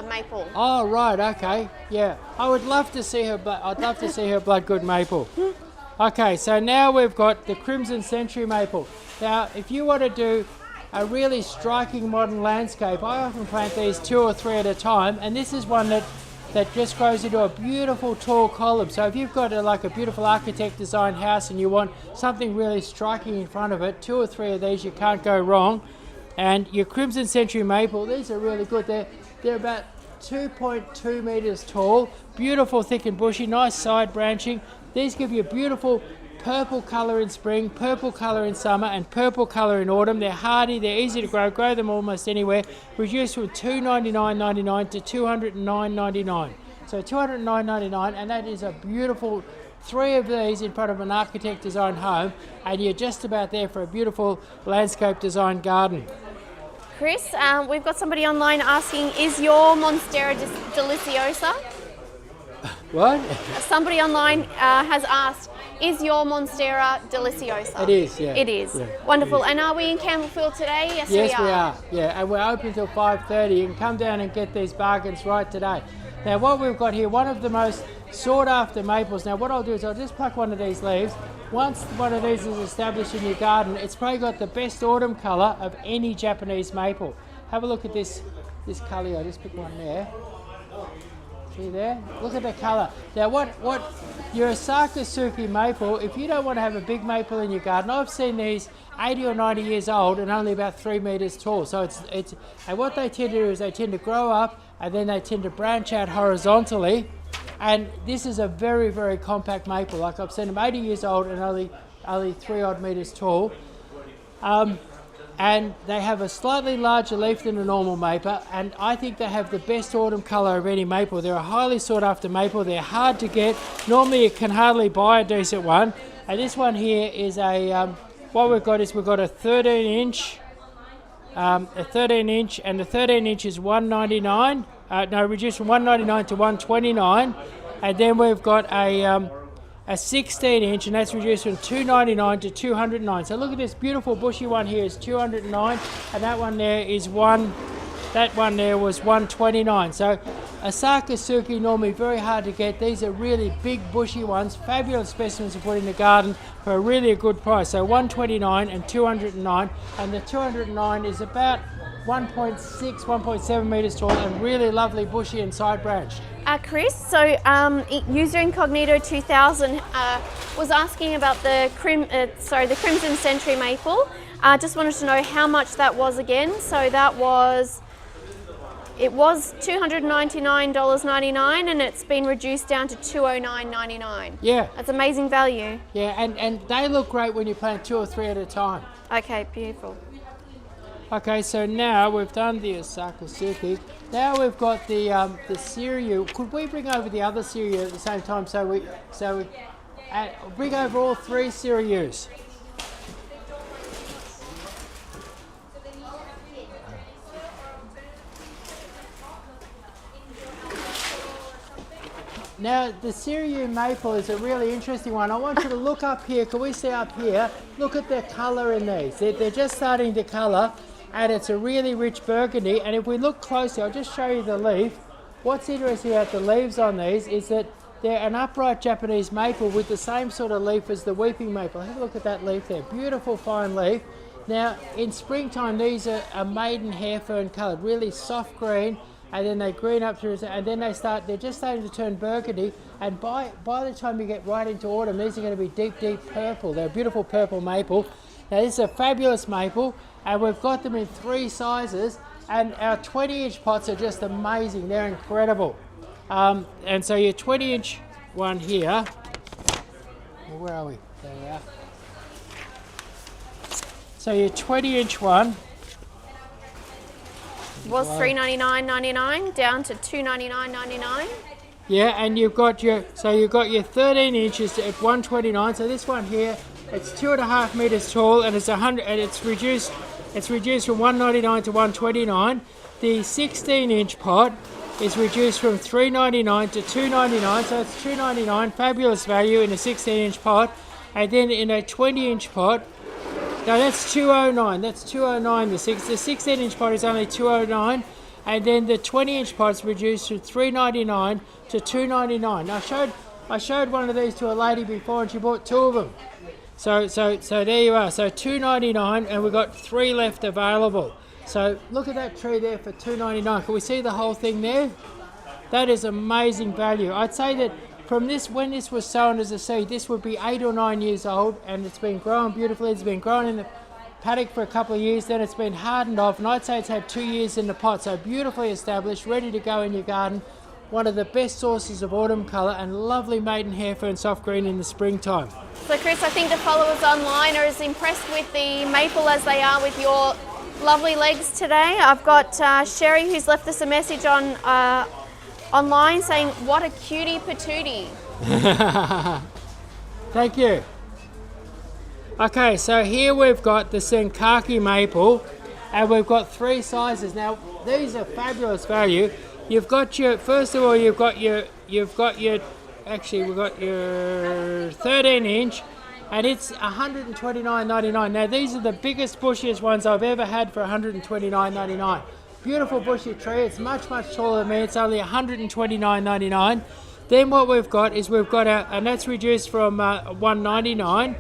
S3: maple.
S2: Oh, right. Okay. Yeah, I would love to see her. I'd love to see her Bloodgood maple. Okay, so now we've got the Crimson Century maple. Now, if you want to do a really striking modern landscape, I often plant these 2 or 3 at a time, and this is one that just grows into a beautiful tall column. So if you've got like a beautiful architect designed house and you want something really striking in front of it, 2 or 3 of these, you can't go wrong. And your Crimson Century Maple, these are really good. They're about 2.2 meters tall, beautiful, thick and bushy, nice side branching. These give you a beautiful purple colour in spring, purple colour in summer, and purple colour in autumn. They're hardy, they're easy to grow them almost anywhere. Reduced from $299.99 to $209.99. So $209.99, and that is a beautiful 3 of these in front of an architect designed home, and you're just about there for a beautiful landscape designed garden.
S3: Chris, we've got somebody online asking, is your Monstera deliciosa?
S2: What?
S3: Somebody online has asked, is your Monstera deliciosa?
S2: It is, yeah.
S3: It is.
S2: Yeah,
S3: Wonderful.
S2: it is.
S3: And are we in Campbellfield today? Yes, we
S2: are. Yeah, and we're open till 5:30. You can come down and get these bargains right today. Now, what we've got here, one of the most sought after maples. Now, what I'll do is I'll just pluck one of these leaves. Once one of these is established in your garden, it's probably got the best autumn colour of any Japanese maple. Have a look at this colour. I just picked one there. See there? Look at the colour. Now, what your Setsugekka maple, if you don't want to have a big maple in your garden, I've seen these 80 or 90 years old and only about 3 meters tall. So it's and what they tend to do is they tend to grow up and then they tend to branch out horizontally. And this is a very, very compact maple. Like I've seen them 80 years old and only 3 odd meters tall. And they have a slightly larger leaf than a normal maple, and I think they have the best autumn colour of any maple. They're a highly sought after maple. They're hard to get. Normally you can hardly buy a decent one. And this one here is what we've got a 13 inch, and the 13 inch is $199. Reduced from $199 to $129. And then we've got a 16 inch, and that's reduced from $299 to $209. So look at this beautiful bushy one here is $209, and that one there was $129. So a Setsugekka normally very hard to get. These are really big bushy ones, fabulous specimens to put in the garden for a really good price. So $129 and $209, and the $209 is about 1.6, 1.7 meters tall and really lovely bushy and side branched.
S3: Chris, so user incognito 2000 was asking about the Crimson Century Maple. Just wanted to know how much that was again. So it was $299.99 and it's been reduced down to $209.99.
S2: Yeah.
S3: That's amazing value.
S2: Yeah, and they look great when you plant 2 or 3 at a time.
S3: Okay, beautiful.
S2: Okay, so now we've done the Setsugekka. Now we've got the Cereal. Could we bring over the other Cereal at the same time? So we bring over all 3 Cereals. Now the Cereal Maple is a really interesting one. I want you to look up here. Can we see up here? Look at the colour in these. They're just starting to colour. And it's a really rich burgundy, and if we look closely, I'll just show you the leaf. What's interesting about the leaves on these is that they're an upright Japanese maple with the same sort of leaf as the weeping maple. Have a look at that leaf there, beautiful fine leaf. Now in springtime these are Maidenhair fern coloured, really soft green, and then they green up through, and then they're just starting to turn burgundy, and by the time you get right into autumn, these are going to be deep purple. They're a beautiful purple maple. Now this is a fabulous maple, and we've got them in 3 sizes, and our 20-inch pots are just amazing. They're incredible. And so your 20-inch one here, where are we? There we are. So your 20-inch one
S3: was $399.99 down to $299.99.
S2: Yeah, and you've got your 13 inches at $129. So this one here, it's 2.5 meters tall, and it's 100, and it's reduced from $199 to $129. The 16-inch pot is reduced from $399 to $299, so it's $299, fabulous value in a 16-inch pot. And then in a 20-inch pot, no, that's $209. That's $209. The 16-inch pot is only $209, and then the 20-inch pot is reduced from $399 to $299. Now I showed one of these to a lady before, and she bought 2 of them. So there you are. So $2.99, and we've got 3 left available. So look at that tree there for $2.99. Can we see the whole thing there? That is amazing value. I'd say that from this, when this was sown as a seed, this would be 8 or 9 years old, and it's been growing beautifully. It's been growing in the paddock for a couple of years, then it's been hardened off, and I'd say it's had 2 years in the pot. So beautifully established, ready to go in your garden. One of the best sources of autumn colour, and lovely maidenhair fern soft green in the springtime.
S3: So Chris, I think the followers online are as impressed with the maple as they are with your lovely legs today. I've got Sherry, who's left us a message on online saying, "What a cutie patootie."
S2: Thank you. Okay, so here we've got the Setsugekka maple, and we've got 3 sizes. Now these are fabulous value. You've got your, first of all, we've got your 13-inch, and it's $129.99. Now these are the biggest bushiest ones I've ever had for $129.99. Beautiful bushy tree. It's much taller than me. It's only $129.99. Then what we've got is we've got our, and that's reduced from $199.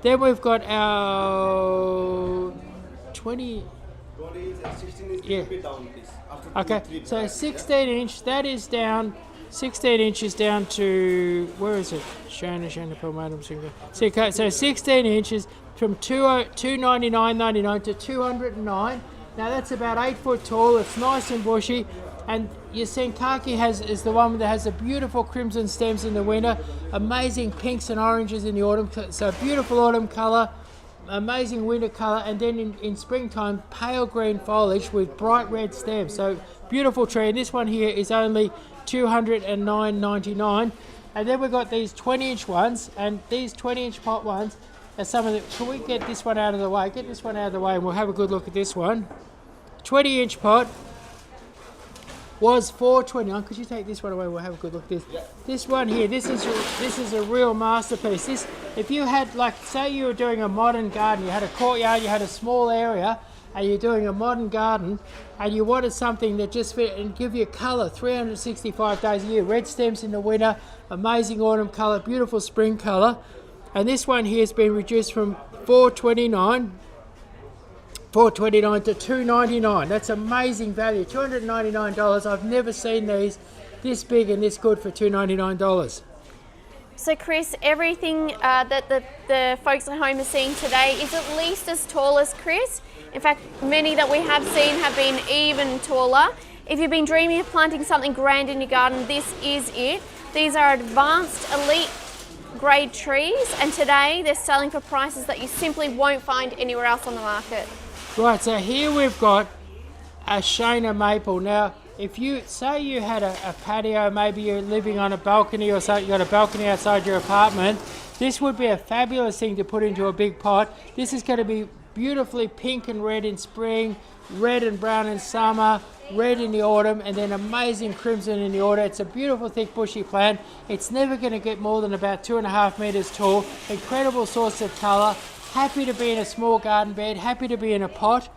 S2: Then we've got our 20. Yeah. Okay, so 16-inch, that is down, 16 inches down to, where is it? So 16 inches from $299.99 to $209. Now that's about 8 foot tall. It's nice and bushy, and your Setsugekka is the one that has the beautiful crimson stems in the winter, amazing pinks and oranges in the autumn. So beautiful autumn colour, amazing winter colour, and then in springtime pale green foliage with bright red stems. So beautiful tree. And this one here is only $209.99. And then we've got these 20-inch ones, and these 20-inch pot ones are some of the. Can we get this one out of the way? Get this one out of the way, and we'll have a good look at this one. 20-inch pot was $4.29. Could you take this one away? We'll have a good look at this. Yeah. This one here, this is a real masterpiece. This, if you had, like, say you were doing a modern garden, you had a courtyard, you had a small area, and you're doing a modern garden, and you wanted something that just fit and give you colour 365 days a year. Red stems in the winter, amazing autumn colour, beautiful spring colour. And this one here has been reduced from $4.29 to $2.99. That's amazing value. $299. I've never seen these this big and this good for $299.
S3: So Chris, everything that the folks at home are seeing today is at least as tall as Chris. In fact, many that we have seen have been even taller. If you've been dreaming of planting something grand in your garden, this is it. These are advanced elite grade trees, and today they're selling for prices that you simply won't find anywhere else on the market.
S2: Right, so here we've got a Shana maple. Now, if you say you had a patio, maybe you're living on a balcony or something, you've got a balcony outside your apartment, this would be a fabulous thing to put into a big pot. This is going to be beautifully pink and red in spring, red and brown in summer, red in the autumn, and then amazing crimson in the autumn. It's a beautiful thick bushy plant. It's never going to get more than about 2.5 meters tall. Incredible source of colour. Happy to be in a small garden bed, happy to be in a pot.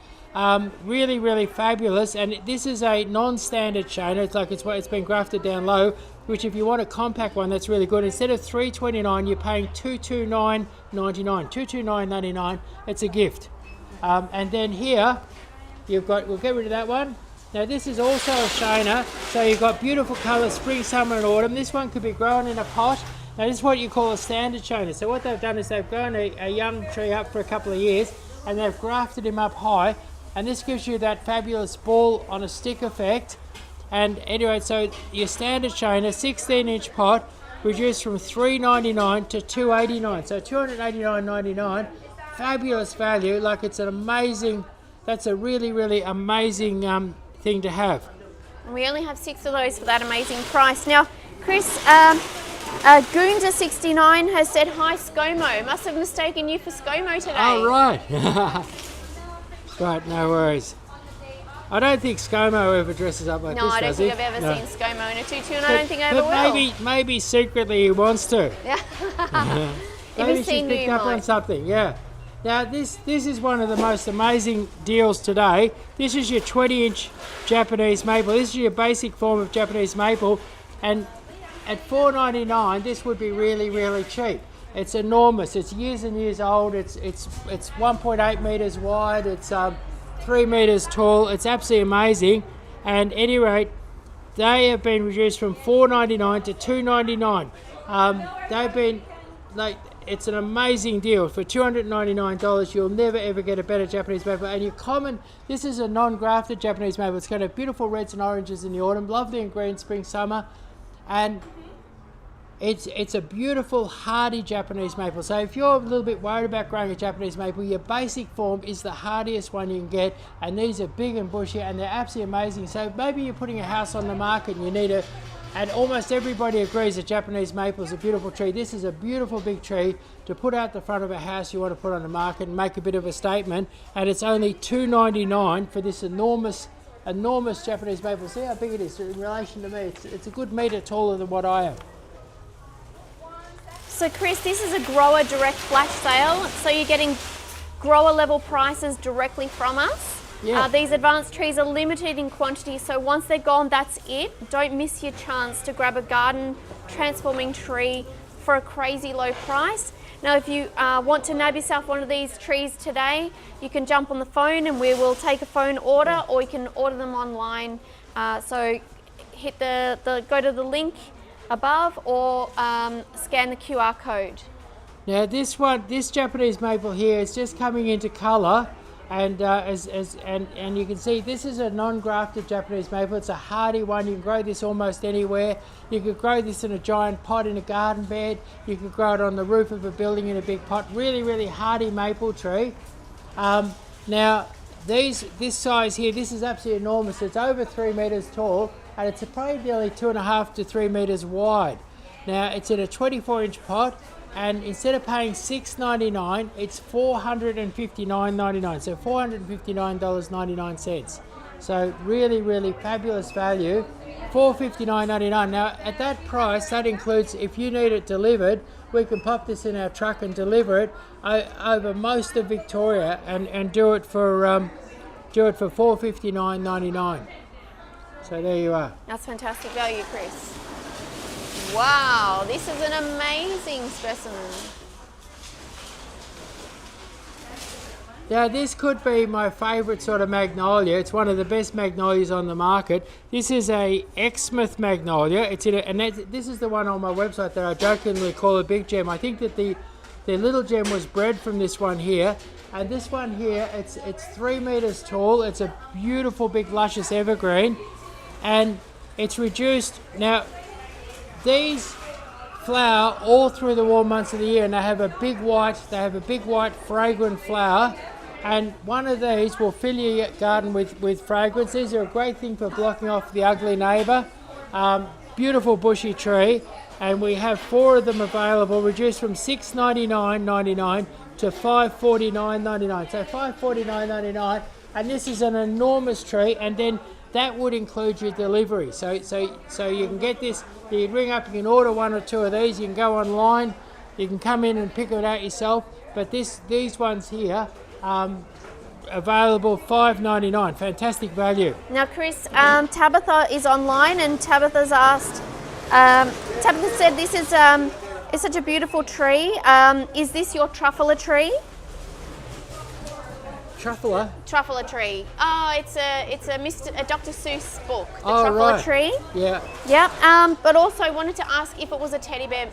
S2: Really fabulous. And this is a non-standard Shana. It's like it's been grafted down low, which if you want a compact one, that's really good. Instead of $329, you're paying $229.99. $229.99. It's a gift. And then here you've got, we'll get rid of that one. Now this is also a Shana, so you've got beautiful colours, spring, summer and autumn. This one could be grown in a pot. Now this is what you call a standard Shana. So what they've done is they've grown a young tree up for a couple of years, and they've grafted him up high, and this gives you that fabulous ball on a stick effect. And anyway, so your standard Shana, 16-inch pot, reduced from $3.99 to $2.89. So $289.99, fabulous value. Like, it's an amazing, that's a really amazing thing to have.
S3: We only have 6 of those for that amazing price. Now, Chris, Goonda69 has said, "Hi, ScoMo. Must have mistaken you for ScoMo today."
S2: Oh, right. Right, no worries. I don't think ScoMo ever dresses up like this,
S3: No, I don't
S2: does
S3: think
S2: he?
S3: I've ever
S2: No.
S3: seen ScoMo in a tutu, and I don't think I ever will.
S2: Maybe secretly he wants to.
S3: Yeah.
S2: Maybe
S3: you've
S2: she's
S3: seen
S2: picked
S3: you,
S2: up on
S3: might.
S2: something, yeah. Now this is one of the most amazing deals today. This is your 20-inch Japanese maple. This is your basic form of Japanese maple, and at $4.99 this would be really cheap. It's enormous. It's years and years old. It's 1.8 meters wide. It's 3 meters tall. It's absolutely amazing. And at any rate, they have been reduced from $4.99 to $2.99. They've been like, it's an amazing deal. For $299, you'll never ever get a better Japanese maple. And your common, this is a non-grafted Japanese maple. It's got a beautiful reds and oranges in the autumn, lovely in green spring, summer, and it's a beautiful hardy Japanese maple. So if you're a little bit worried about growing a Japanese maple, your basic form is the hardiest one you can get, and these are big and bushy and they're absolutely amazing. So maybe you're putting a house on the market and you need a, and almost everybody agrees that Japanese maple is a beautiful tree. This is a beautiful big tree to put out the front of a house you want to put on the market and make a bit of a statement, and it's only $2.99 for this enormous Japanese maple. See how big it is in relation to me. It's a good metre taller than what I am.
S3: So Chris, this is a grower direct flash sale, so you're getting grower level prices directly from us.
S2: Yeah.
S3: These advanced trees are limited in quantity, so once they're gone, that's it. Don't miss your chance to grab a garden transforming tree for a crazy low price. Now, if you want to nab yourself one of these trees today, you can jump on the phone and we will take a phone order, or you can order them online. So hit go to the link above, or scan the QR code.
S2: Now this Japanese maple here is just coming into colour, and and you can see this is a non-grafted Japanese maple. It's a hardy one. You can grow this almost anywhere. You could grow this in a giant pot in a garden bed. You could grow it on the roof of a building in a big pot. Really, really hardy maple tree. Now this size here, this is absolutely enormous. It's over 3 meters tall, and it's probably nearly 2.5 to 3 meters wide. Now it's in a 24-inch pot, and instead of paying $6.99, it's $459.99. So $459.99. So really, really fabulous value. $459.99. Now at that price, that includes, if you need it delivered, we can pop this in our truck and deliver it over most of Victoria, and do it for $459.99. So there you are.
S3: That's fantastic value, Chris. Wow, this is an amazing specimen.
S2: Now this could be my favourite sort of magnolia. It's one of the best magnolias on the market. This is a Exmouth magnolia. It's in this is the one on my website that I jokingly call a big gem. I think that the little gem was bred from this one here. And this one here, it's 3 meters tall. It's a beautiful big luscious evergreen, and it's reduced. Now these flower all through the warm months of the year, and they have a big white fragrant flower, and one of these will fill your garden with fragrance. These are a great thing for blocking off the ugly neighbour. Beautiful bushy tree, and we have 4 of them available, reduced from $699.99 to $549.99. So $549.99, and this is an enormous tree, and then that would include your delivery. So you can get this, you can ring up, you can order 1 or 2 of these, you can go online, you can come in and pick it out yourself. But these ones here, available $5.99. Fantastic value.
S3: Now Chris, Tabitha is online, and Tabitha's asked, Tabitha said this is such a beautiful tree. Is this your truffler tree?
S2: Truffler?
S3: Truffler tree. Oh, it's a Dr. Seuss book, the
S2: truffler
S3: right. Tree.
S2: Yeah.
S3: Yep. But also I wanted to ask if it was a teddy bear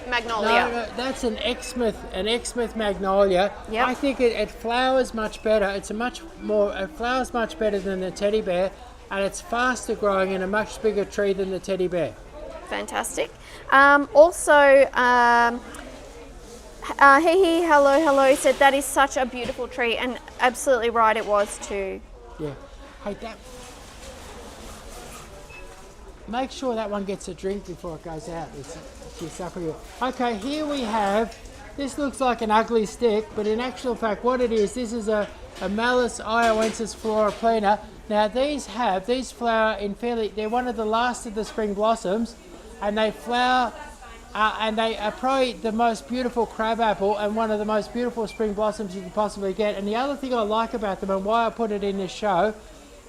S3: magnolia.
S2: No, that's an Exmouth magnolia.
S3: Yep.
S2: I think it flowers much better. It flowers much better than the teddy bear, and it's faster growing and a much bigger tree than the teddy bear.
S3: Fantastic. Hello said that is such a beautiful tree, and absolutely right, it was too.
S2: Yeah. Hey, make sure that one gets a drink before it goes out. Okay, here we have, this looks like an ugly stick, but in actual fact what it is, this is a Malus ioensis flora plena. Now these flower in they're one of the last of the spring blossoms, and they flower. And they are probably the most beautiful crabapple and one of the most beautiful spring blossoms you can possibly get. And the other thing I like about them, and why I put it in this show,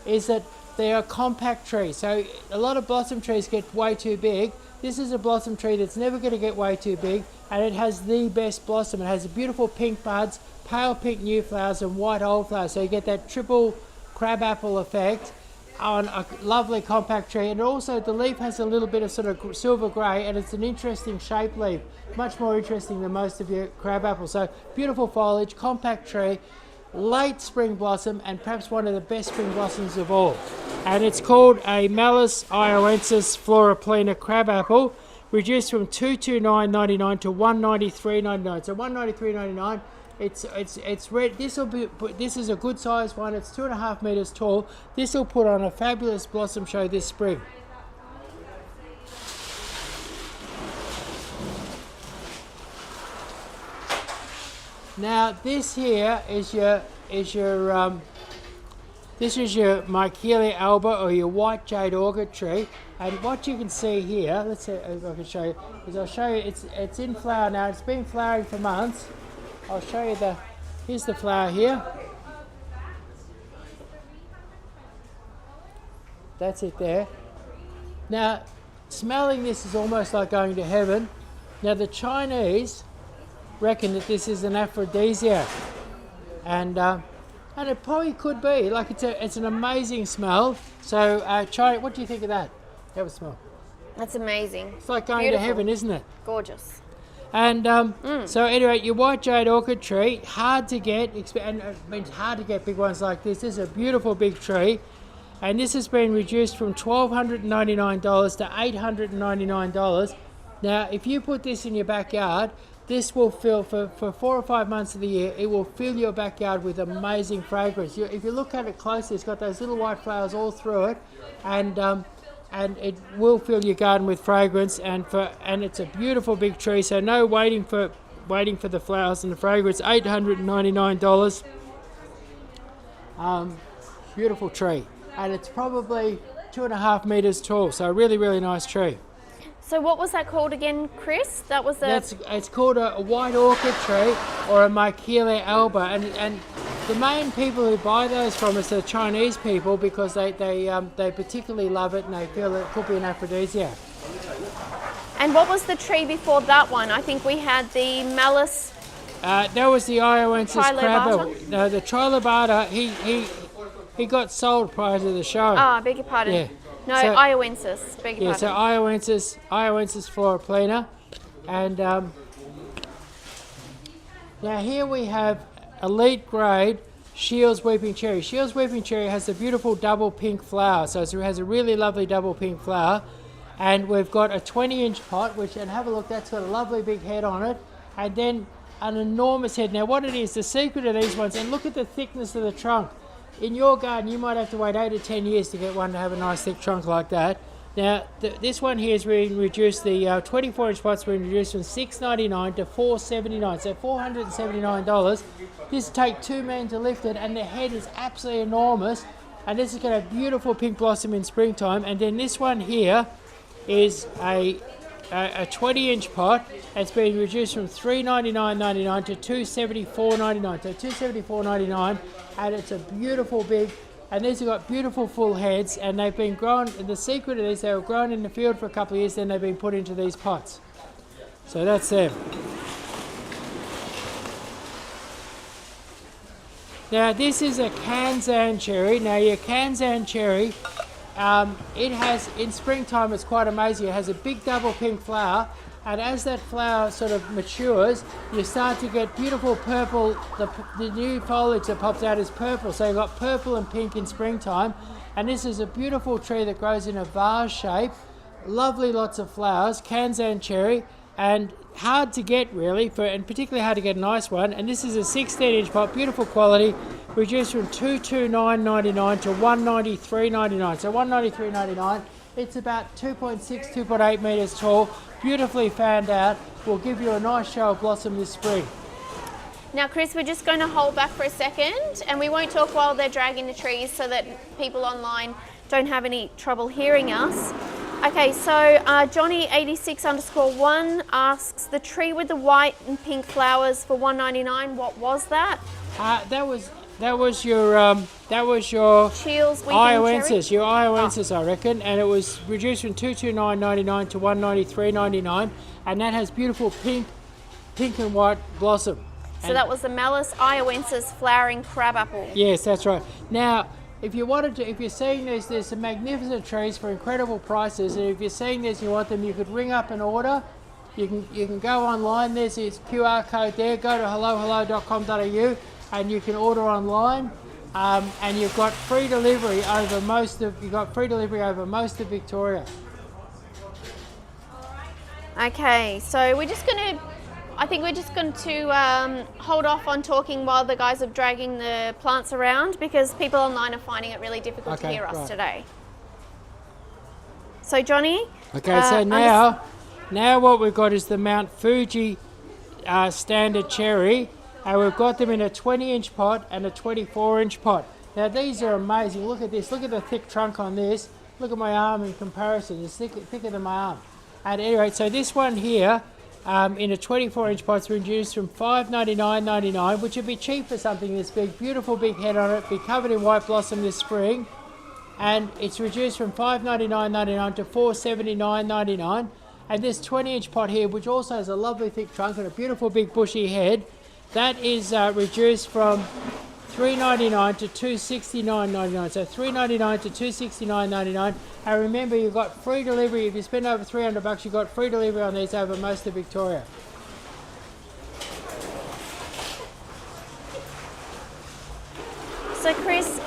S2: is that they are compact trees. So a lot of blossom trees get way too big. This is a blossom tree that's never going to get way too big, and it has the best blossom. It has beautiful pink buds, pale pink new flowers, and white old flowers. So you get that triple crabapple effect on a lovely compact tree. And also the leaf has a little bit of sort of silver grey, and it's an interesting shape leaf, much more interesting than most of your crabapple. So beautiful foliage, compact tree, late spring blossom, and perhaps one of the best spring blossoms of all. And it's called a Malus ioensis floriplena crabapple, reduced from $229.99 to $193.99. So $193.99. It's red. This is a good sized one. It's 2.5 meters tall. This will put on a fabulous blossom show this spring. Now this here is your Magnolia alba, or your white jade orchid tree. And what you can see here, let's see if I can show you, is I'll show you it's in flower now. It's been flowering for months. I'll show you here's the flower here. That's it there. Now, smelling this is almost like going to heaven. Now, the Chinese reckon that this is an aphrodisiac. And it probably could be. Like, it's an amazing smell. So, China, what do you think of that? Have a smell.
S3: That's amazing.
S2: It's like going
S3: Beautiful.
S2: to heaven, isn't it?
S3: Gorgeous.
S2: And so anyway, your white jade orchid tree, hard to get, and it means hard to get big ones like this. This is a beautiful big tree, and this has been reduced from $1,299 to $899. Now, if you put this in your backyard, this will fill, for 4 or 5 months of the year, it will fill your backyard with amazing fragrance. If you look at it closely, it's got those little white flowers all through it, and it will fill your garden with fragrance, and it's a beautiful big tree. So no waiting for the flowers and the fragrance. $899. Beautiful tree, and it's probably 2.5 meters tall. So a really, really nice tree.
S3: So what was that called again, Chris? That was
S2: it's called a white orchid tree, or a Magnolia alba, and the main people who buy those from us are Chinese people, because they particularly love it, and they feel that it could be an aphrodisiac.
S3: And what was the tree before that one? I think we had the Malus.
S2: That was the ioensis crabapple. No, the trilobata. He got sold prior to the show.
S3: Ah, beg your pardon.
S2: Yeah.
S3: No,
S2: So-
S3: ioensis. Beg your
S2: Yeah, so
S3: pardon.
S2: ioensis floriplena, and now here we have elite grade Shields Weeping Cherry. Shields Weeping Cherry has a beautiful double pink flower, so it has a really lovely double pink flower, and we've got a 20-inch pot, and have a look, that's got a lovely big head on it, and then an enormous head. Now what it is, the secret of these ones, and look at the thickness of the trunk. In your garden, you might have to wait 8 or 10 years to get one to have a nice thick trunk like that. Now, this one here has been reduced, the 24-inch pot's been reduced from $699 to $479, so $479. This will take 2 men to lift it, and the head is absolutely enormous. And this is going to have beautiful pink blossom in springtime. And then this one here is a 20-inch pot. It's been reduced from $399.99 to $274.99, so $274.99, and it's a beautiful big. And these have got beautiful full heads, and they've been grown, and the secret of these, they were grown in the field for a couple of years, then they've been put into these pots. So that's them. Now this is a Kanzan cherry. Now your Kanzan cherry, it has, in springtime it's quite amazing, it has a big double pink flower, and as that flower sort of matures, you start to get beautiful purple, the new foliage that pops out is purple, so you've got purple and pink in springtime, and this is a beautiful tree that grows in a vase shape, lovely lots of flowers, Kanzan cherry, and hard to get really, and particularly hard to get a nice one, and this is a 16-inch pot, beautiful quality, reduced from $229.99 to $193.99, so $193.99. It's about 2.6, 2.8 metres tall, beautifully fanned out, will give you a nice show of blossom this spring.
S3: Now, Chris, we're just going to hold back for a second, and we won't talk while they're dragging the trees so that people online don't have any trouble hearing us. Okay, so Johnny86_1 asks, the tree with the white and pink flowers for $199, what was that?
S2: That was that was your
S3: Chills, weeping
S2: Ioensis,
S3: cherry.
S2: your Ioensis, I reckon, and it was reduced from 229.99 to 193.99, and that has beautiful pink and white blossom.
S3: So that was the Malus Ioensis flowering crabapple.
S2: Yes, that's right. Now, if you're seeing this, there's some magnificent trees for incredible prices, and if you're seeing this and you want them, you could ring up and order. You can go online. There's this QR code there. Go to hellohello.com.au and you can order online. And you've got free delivery over most of Victoria.
S3: Okay, so I think we're just going to hold off on talking while the guys are dragging the plants around, because people online are finding it really difficult to hear us today. So Johnny?
S2: Okay, so now what we've got is the Mount Fuji standard cherry, and we've got them in a 20-inch pot and a 24-inch pot. Now these are amazing. Look at this. Look at the thick trunk on this. Look at my arm in comparison. It's thicker than my arm. At any rate, so this one here in a 24-inch pot is reduced from $5.99.99, which would be cheap for something this big. Beautiful big head on it. Be covered in white blossom this spring, and it's reduced from $5.99.99 to $4.79.99. And this 20-inch pot here, which also has a lovely thick trunk and a beautiful big bushy head, that is reduced from $3.99 to $269.99. So $3.99 to $269.99. And remember, you've got free delivery. If you spend over $300, you've got free delivery on these over most of Victoria.
S3: So Chris,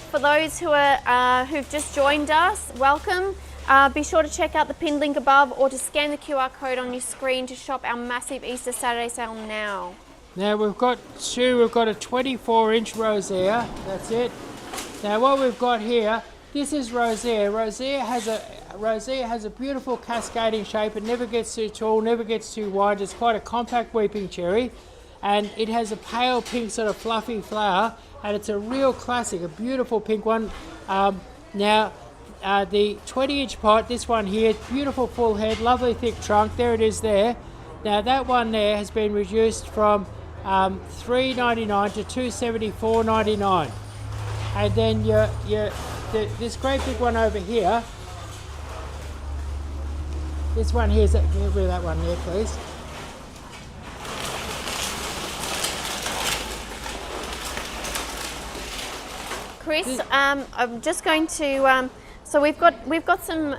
S3: for those who've just joined us, welcome. Be sure to check out the pinned link above or to scan the QR code on your screen to shop our massive Easter Saturday sale now.
S2: Now we've got a 24-inch rosea, that's it. Now what we've got here, this is rosea. Rosea has a beautiful cascading shape. It never gets too tall, never gets too wide. It's quite a compact weeping cherry, and it has a pale pink sort of fluffy flower, and it's a real classic, a beautiful pink one. The 20-inch pot, this one here, beautiful full head, lovely thick trunk, there it is there. Now that one there has been reduced from $3.99 to $274.99. And then this great big one over here, this one here, get rid of that one there please.
S3: Chris, I'm just going to, so we've got some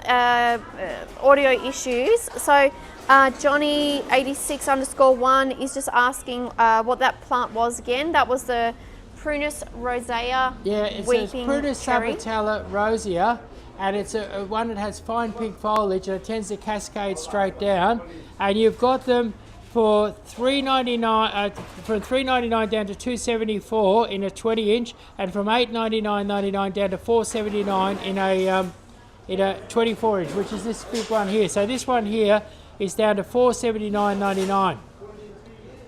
S3: audio issues. So Johnny 86_1 is just asking what that plant was again. That was the Prunus rosea.
S2: Yeah, it's a Prunus subitella rosea, and it's a one that has fine pink foliage and it tends to cascade straight down. And you've got them for $3.99, from $3.99 down to $2.74 in a 20-inch, and from $8.99.99 down to $4.79 in a 24-inch, which is this big one here. So this one here is down to $4.79.99,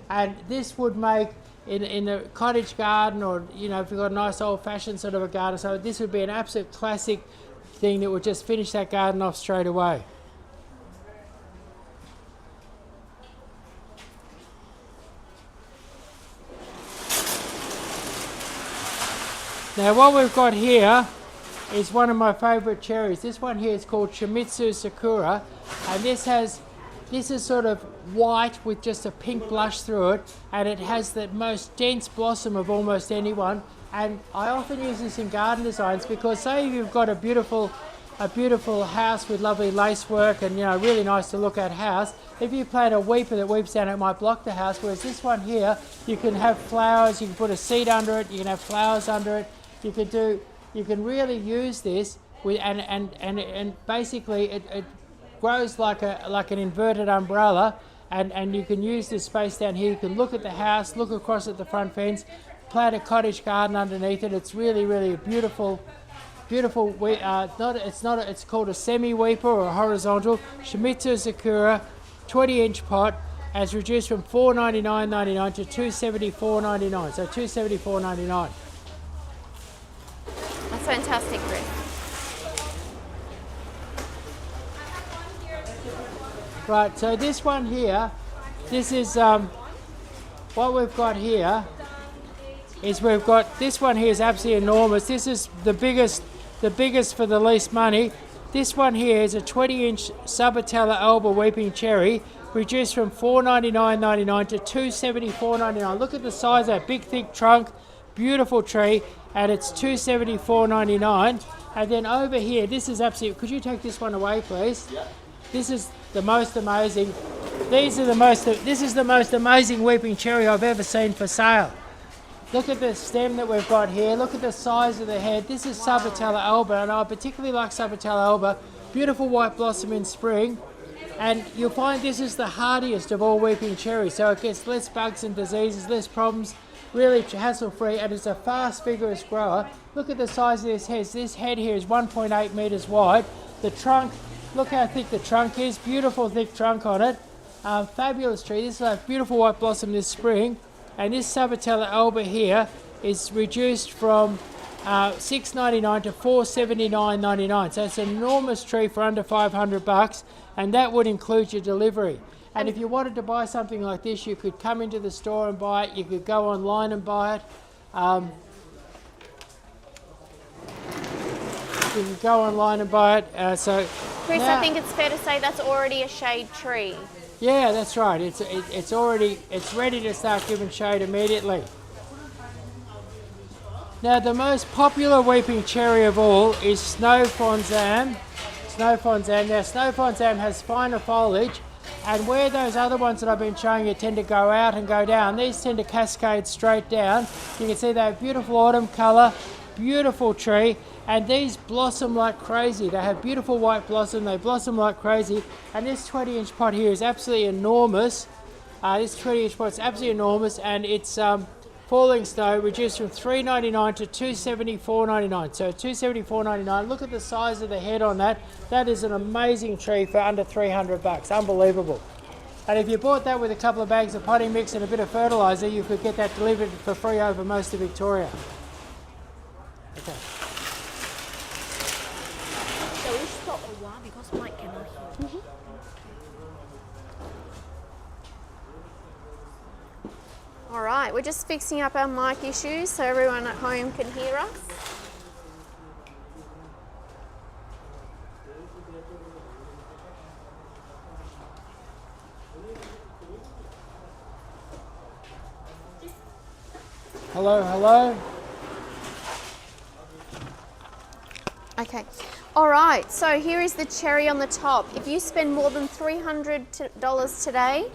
S2: and this would make in a cottage garden, or if you've got a nice old-fashioned sort of a garden. So this would be an absolute classic thing that would just finish that garden off straight away. Now what we've got here is one of my favourite cherries. This one here is called Shimizu Sakura, and this is sort of white with just a pink blush through it, and it has the most dense blossom of almost anyone. And I often use this in garden designs because, say you've got a beautiful house with lovely lace work and really nice to look at house. If you plant a weeper that weeps down, it might block the house. Whereas this one here, you can have flowers. You can put a seed under it. You can have flowers under it. You can really use this with, and basically it grows like an inverted umbrella, and you can use this space down here. You can look at the house, look across at the front fence, plant a cottage garden underneath it. It's really a beautiful. It's called a semi-weeper or a horizontal Shimizu Sakura 20-inch pot, as reduced from $4.99.99 to $274.99. So $274.99.
S3: That's fantastic, Chris.
S2: Right, so this one here, this is what we've got here is we've got this one here is absolutely enormous. This is the biggest for the least money. This one here is a 20-inch Subitella alba weeping cherry, reduced from $499.99 to $274.99. Look at the size of that big thick trunk, beautiful tree, and it's $274.99. And then over here, this is absolutely. Could you take this one away, please? Yeah. This is the most amazing. This is the most amazing weeping cherry I've ever seen for sale. Look at the stem that we've got here. Look at the size of the head. This is Subitella alba, and I particularly like Subitella alba. Beautiful white blossom in spring, and you'll find this is the hardiest of all weeping cherries. So it gets less bugs and diseases, less problems, really hassle-free, and it's a fast, vigorous grower. Look at the size of this head. This head here is 1.8 metres wide. The trunk, look how thick the trunk is. Beautiful thick trunk on it. Fabulous tree. This is a beautiful white blossom this spring. And this Subitella alba here is reduced from $6.99 to $479.99. So it's an enormous tree for under $500, and that would include your delivery. And if you wanted to buy something like this, you could come into the store and buy it. You could go online and buy it. You can go online and buy it.
S3: Chris, I think it's fair to say that's already a shade tree.
S2: Yeah, that's right. It's ready to start giving shade immediately. Now, the most popular weeping cherry of all is Snow Fonzam. Now, Snow Fonzam has finer foliage, and where those other ones that I've been showing you tend to go out and go down, these tend to cascade straight down. You can see they have beautiful autumn colour, beautiful tree, and these blossom like crazy. They have beautiful white blossom, they blossom like crazy, and this 20-inch pot here is absolutely enormous. This 20-inch pot is absolutely enormous, and it's falling snow reduced from $3.99 to $274.99. So $274.99. Look at the size of the head on that. That is an amazing tree for under $300. Unbelievable. And if you bought that with a couple of bags of potting mix and a bit of fertiliser, you could get that delivered for free over most of Victoria. Okay.
S4: Shall we stop a while because Mike cannot hear?
S3: All right, we're just fixing up our mic issues so everyone at home can hear us.
S2: Hello, hello.
S3: Okay. All right, so here is the cherry on the top. If you spend more than $300 today,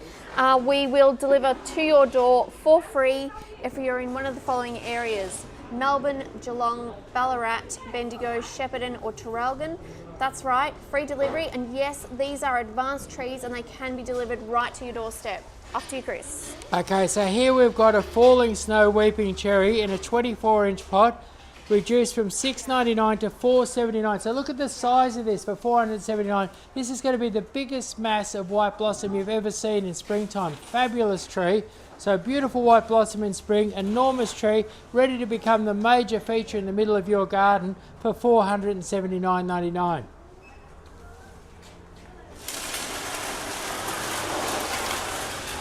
S3: we will deliver to your door for free if you're in one of the following areas: Melbourne, Geelong, Ballarat, Bendigo, Shepparton or Traralgon. That's right, free delivery, and yes, these are advanced trees and they can be delivered right to your doorstep. Off to you, Chris.
S2: Okay, so here we've got a falling snow weeping cherry in a 24-inch pot, reduced from $6.99 to $4.79. So look at the size of this for $479. This is going to be the biggest mass of white blossom you've ever seen in springtime. Fabulous tree. So beautiful white blossom in spring, enormous tree, ready to become the major feature in the middle of your garden for $479.99.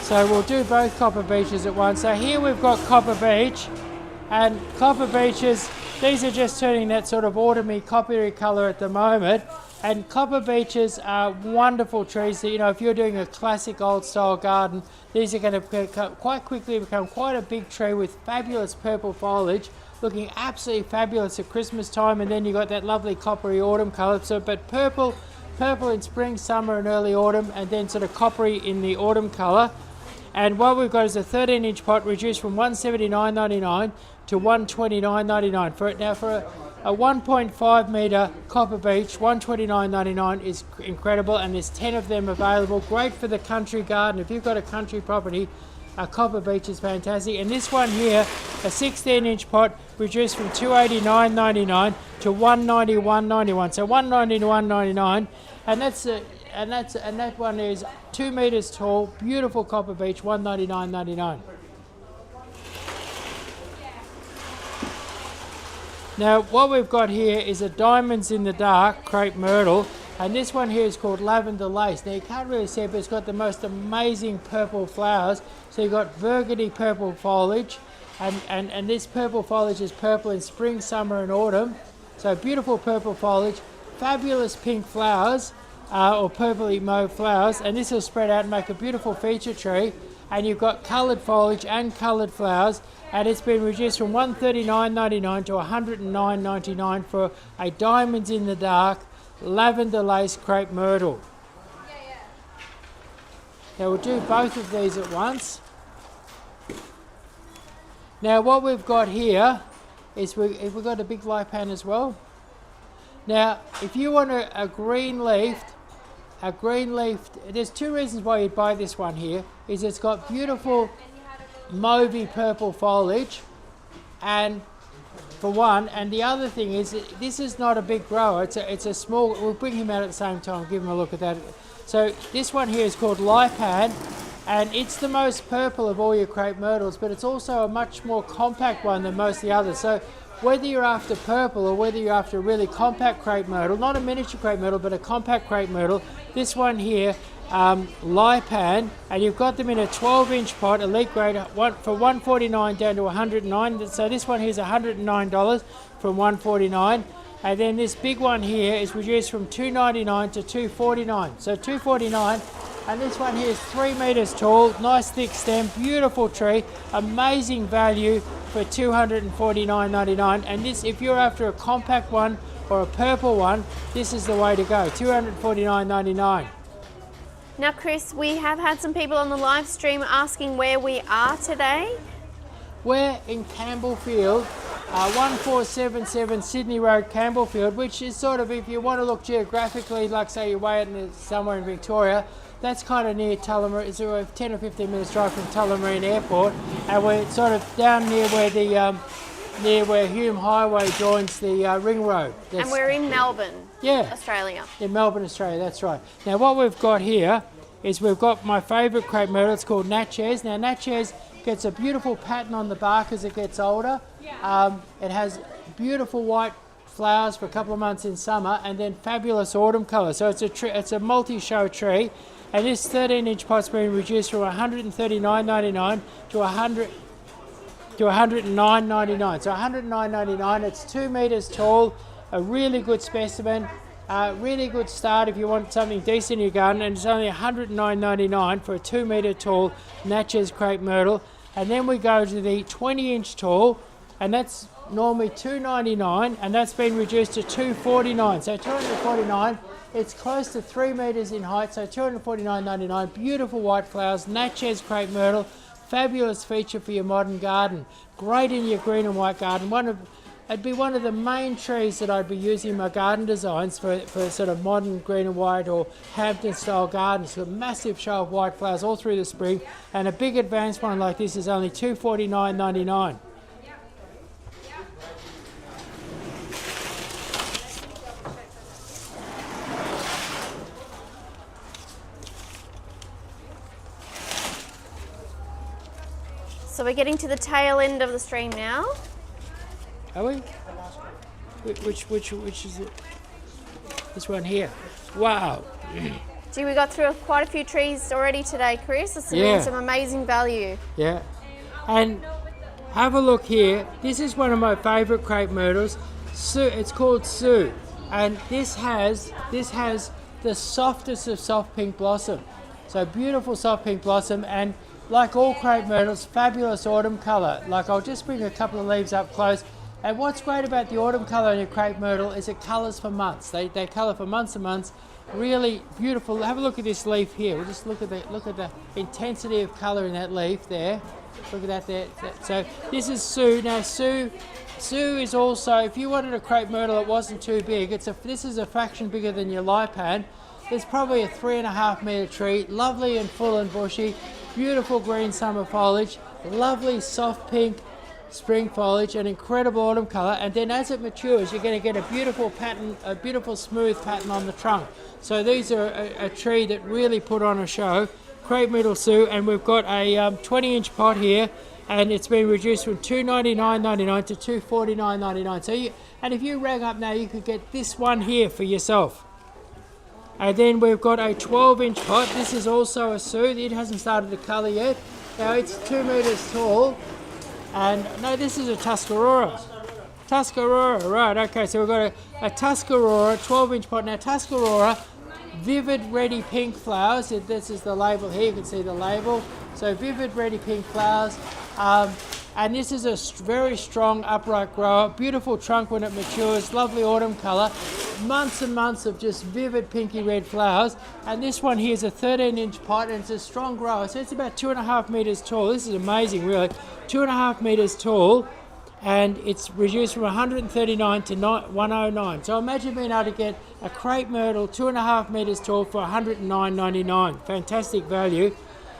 S2: So we'll do both copper beeches at once. So here we've got copper beech, and copper beeches, these are just turning that sort of autumny coppery colour at the moment. And copper beeches are wonderful trees that, you know, if you're doing a classic old style garden, these are going to quite quickly become quite a big tree with fabulous purple foliage, looking absolutely fabulous at Christmas time. And then you've got that lovely coppery autumn colour. So, but purple in spring, summer and early autumn, and then sort of coppery in the autumn colour. And what we've got is a 13-inch pot reduced from $179.99 to $129.99. For a 1.5 metre copper beech, $129.99 is incredible, and there's 10 of them available. Great for the country garden. If you've got a country property, a copper beech is fantastic. And this one here, a 16-inch pot, reduced from $289.99 to $191.91. So $191.99, and that one is 2 metres tall, beautiful copper beech, $199.99. Now what we've got here is a diamonds in the dark crepe myrtle, and this one here is called lavender lace. Now you can't really see it, but it's got the most amazing purple flowers. So you've got burgundy purple foliage, And this purple foliage is purple in spring, summer and autumn. So beautiful purple foliage, fabulous pink flowers, or purpley mauve flowers, and this will spread out and make a beautiful feature tree. And you've got coloured foliage and coloured flowers, and it's been reduced from $139.99 to $109.99 for a diamonds in the dark lavender lace crepe myrtle. Now we'll do both of these at once. Now what we've got here is we've got a big lipan as well. Now if you want a green leafed, there's two reasons why you'd buy this one here. Is it's got beautiful mauvey purple foliage, and for one, and the other thing is this is not a big grower. It's a small. We'll bring him out at the same time. Give him a look at that. So this one here is called Lipan, and it's the most purple of all your crepe myrtles, but it's also a much more compact one than most of the others. So whether you're after purple or whether you're after a really compact crepe myrtle, not a miniature crepe myrtle, but a compact crepe myrtle, this one here, Lipan, and you've got them in a 12-inch pot, elite grade, for $149 down to $109. So this one here is $109 from $149. And then this big one here is reduced from $299 to $249. So $249, and this one here is 3 meters tall, nice thick stem, beautiful tree, amazing value for $249.99. And this, if you're after a compact one or a purple one, this is the way to go, $249.99.
S3: Now Chris, we have had some people on the live stream asking where we are today.
S2: We're in Campbellfield, 1477 Sydney Road, Campbellfield, which is sort of, if you want to look geographically, like say you're way out somewhere in Victoria, that's kind of near Tullamarine. It's a 10 or 15 minutes drive from Tullamarine Airport, and we're sort of down near where Hume Highway joins the ring road.
S3: And we're in Melbourne, Australia.
S2: In Melbourne, Australia, that's right. Now what we've got here is we've got my favourite crepe myrtle. It's called Natchez. Now Natchez gets a beautiful pattern on the bark as it gets older. It has beautiful white flowers for a couple of months in summer, and then fabulous autumn colour. So it's a multi-show tree, and this 13-inch pot's been reduced from $139.99 to $109.99. So $109.99. It's 2 meters tall, a really good specimen. Really good start if you want something decent in your garden, and it's only $109.99 for a 2 meter tall Natchez crepe myrtle. And then we go to the 20-inch tall, and that's normally $299, and that's been reduced to $249. So $249. It's close to 3 meters in height, so $249.99. Beautiful white flowers, Natchez crepe myrtle, fabulous feature for your modern garden. Great in your green and white garden. It'd be one of the main trees that I'd be using in my garden designs for sort of modern green and white or Hampton style gardens with a massive show of white flowers all through the spring, and a big advanced one like this is only $249.99.
S3: So we're getting to the tail end of the stream now.
S2: Are we? Which is it? This one here. Wow.
S3: Gee, we got through quite a few trees already today, Chris. It's been some amazing value.
S2: Yeah. And have a look here. This is one of my favourite crepe myrtles. It's called Sue. And this has the softest of soft pink blossom. So beautiful soft pink blossom, and like all crepe myrtles, fabulous autumn colour. Like, I'll just bring a couple of leaves up close. And what's great about the autumn colour in your crepe myrtle is it colours for months. They colour for months and months. Really beautiful. Have a look at this leaf here. We'll just look at the intensity of colour in that leaf there. Look at that there. So this is Sue. Now Sue is also, if you wanted a crepe myrtle that wasn't too big, this is a fraction bigger than your lipan. It's probably a 3.5 metre tree, lovely and full and bushy, beautiful green summer foliage, lovely soft pink spring foliage, an incredible autumn colour, and then as it matures you're going to get a beautiful pattern, a beautiful smooth pattern on the trunk. So these are a tree that really put on a show. Crepe myrtle Sue, and we've got a 20-inch pot here, and it's been reduced from $299.99 to $249.99. So and if you rang up now, you could get this one here for yourself. And then we've got a 12-inch pot. This is also a Sue. It hasn't started to colour yet. Now it's 2 meters tall. And no, this is a Tuscarora. Tuscarora, right, okay, so we've got a Tuscarora, 12-inch pot. Now Tuscarora, vivid reddy pink flowers. This is the label here, you can see the label. So vivid reddy pink flowers. And this is a very strong upright grower, beautiful trunk when it matures, lovely autumn colour, months and months of just vivid pinky red flowers. And this one here is a 13-inch pot and it's a strong grower, so it's about 2.5 metres tall. This is amazing really, 2.5 metres tall, and it's reduced from 139 to 109. So imagine being able to get a crepe myrtle 2.5 metres tall for $109.99, fantastic value.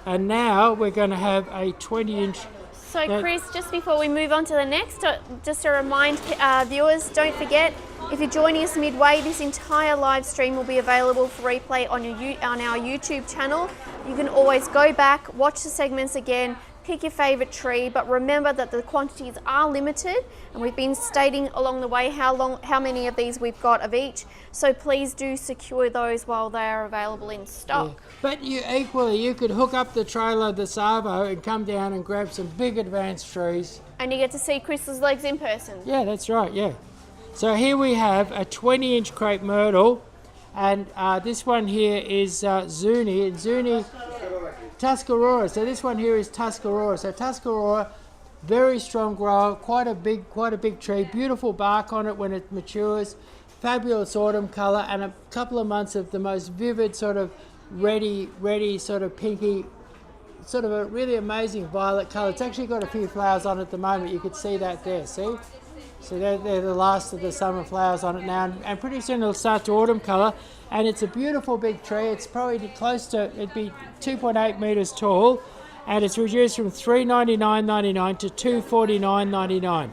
S2: And now we're going to have a 20-inch.
S3: So Chris, just before we move on to the next, just to remind viewers, don't forget, if you're joining us midway, this entire live stream will be available for replay on our YouTube channel. You can always go back, watch the segments again, pick your favourite tree, but remember that the quantities are limited, and we've been stating along the way how many of these we've got of each. So please do secure those while they are available in stock.
S2: Yeah. But you could hook up the trailer of the Savo and come down and grab some big advanced trees. And
S3: you get to see Chris's legs in person.
S2: Yeah, that's right, yeah. So here we have a 20-inch crepe myrtle, and this one here is Zuni, and Zuni Tuscarora. So this one here is Tuscarora. So Tuscarora, very strong grower, quite a big tree, beautiful bark on it when it matures, fabulous autumn colour, and a couple of months of the most vivid sort of reddy sort of pinky, sort of a really amazing violet colour. It's actually got a few flowers on it at the moment. You could see that there, see? So they're the last of the summer flowers on it now, and pretty soon it'll start to autumn colour. And it's a beautiful big tree. It's probably close to, it'd be 2.8 metres tall, and it's reduced from $399.99 to $249.99.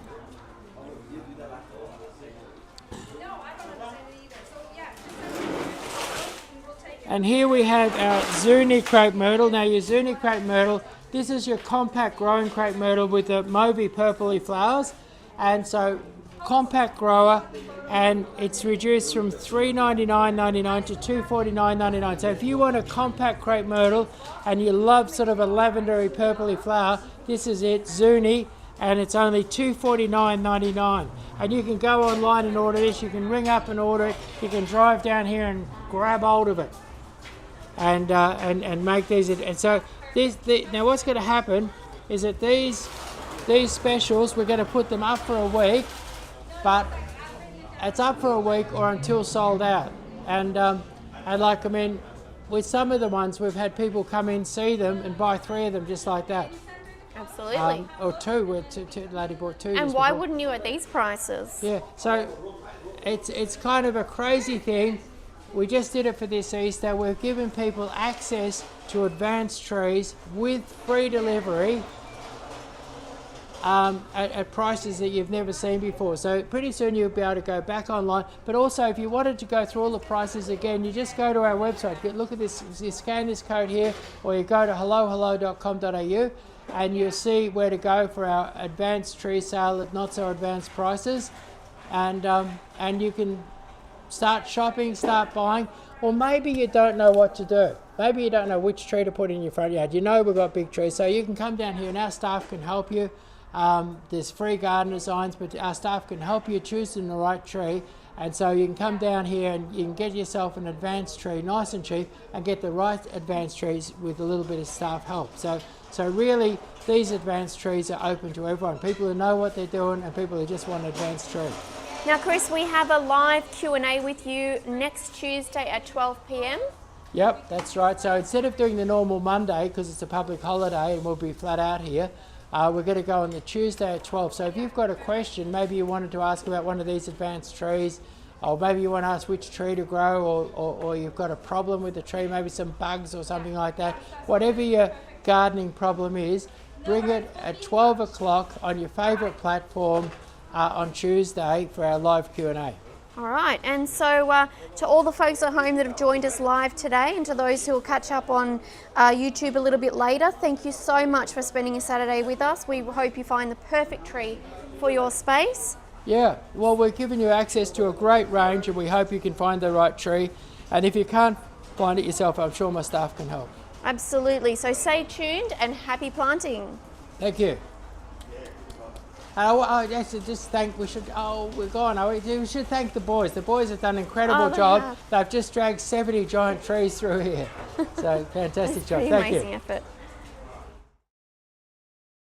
S2: And here we have our Zuni crepe myrtle. Now your Zuni crepe myrtle, this is your compact growing crepe myrtle with the mauvey purpley flowers. And so compact grower, and it's reduced from $399.99 to $249.99. So if you want a compact crepe myrtle and you love sort of a lavendery purpley flower, this is it, Zuni, and it's only $249.99. And you can go online and order this. You can ring up and order it. You can drive down here and grab hold of it, and make these. And so now what's going to happen is that these specials, we're going to put them up for a week, but it's up for a week or until sold out. And like, I mean, with some of the ones, we've had people come in, see them, and buy 3 of them just like that.
S3: Absolutely.
S2: Or 2, two lady bought 2.
S3: And why wouldn't you at these prices?
S2: Yeah, so it's kind of a crazy thing. We just did it for this Easter. We've given people access to advanced trees with free delivery, at prices that you've never seen before. So pretty soon you'll be able to go back online. But also, if you wanted to go through all the prices again, you just go to our website. Look at this, you scan this code here, or you go to hellohello.com.au, and you'll see where to go for our advanced tree sale at not so advanced prices. And you can start shopping, start buying. Or maybe you don't know what to do. Maybe you don't know which tree to put in your front yard. You know we've got big trees, so you can come down here and our staff can help you. There's free garden designs, but our staff can help you choose the right tree. And so you can come down here and you can get yourself an advanced tree, nice and cheap, and get the right advanced trees with a little bit of staff help. So really, these advanced trees are open to everyone. People who know what they're doing and people who just want an advanced tree.
S3: Now, Chris, we have a live Q&A with you next Tuesday at 12 p.m.
S2: Yep, that's right. So instead of doing the normal Monday, because it's a public holiday and we'll be flat out here, we're going to go on the Tuesday at 12. So if you've got a question, maybe you wanted to ask about one of these advanced trees, or maybe you want to ask which tree to grow, or you've got a problem with the tree, maybe some bugs or something like that. Whatever your gardening problem is, bring it at 12 o'clock on your favourite platform on Tuesday for our live Q&A.
S3: All right, and so to all the folks at home that have joined us live today, and to those who will catch up on YouTube a little bit later, thank you so much for spending a Saturday with us. We hope you find the perfect tree for your space.
S2: Yeah, well, we're giving you access to a great range, and we hope you can find the right tree. And if you can't find it yourself, I'm sure my staff can help.
S3: Absolutely, so stay tuned and happy planting.
S2: Thank you. Yes, just thank. We should. Oh, we're gone. We should thank the boys. The boys have done an incredible
S3: Oh, they
S2: job.
S3: have.
S2: They've just dragged 70 giant trees through here. So fantastic job.
S3: Pretty
S2: Thank
S3: amazing
S2: you.
S3: effort.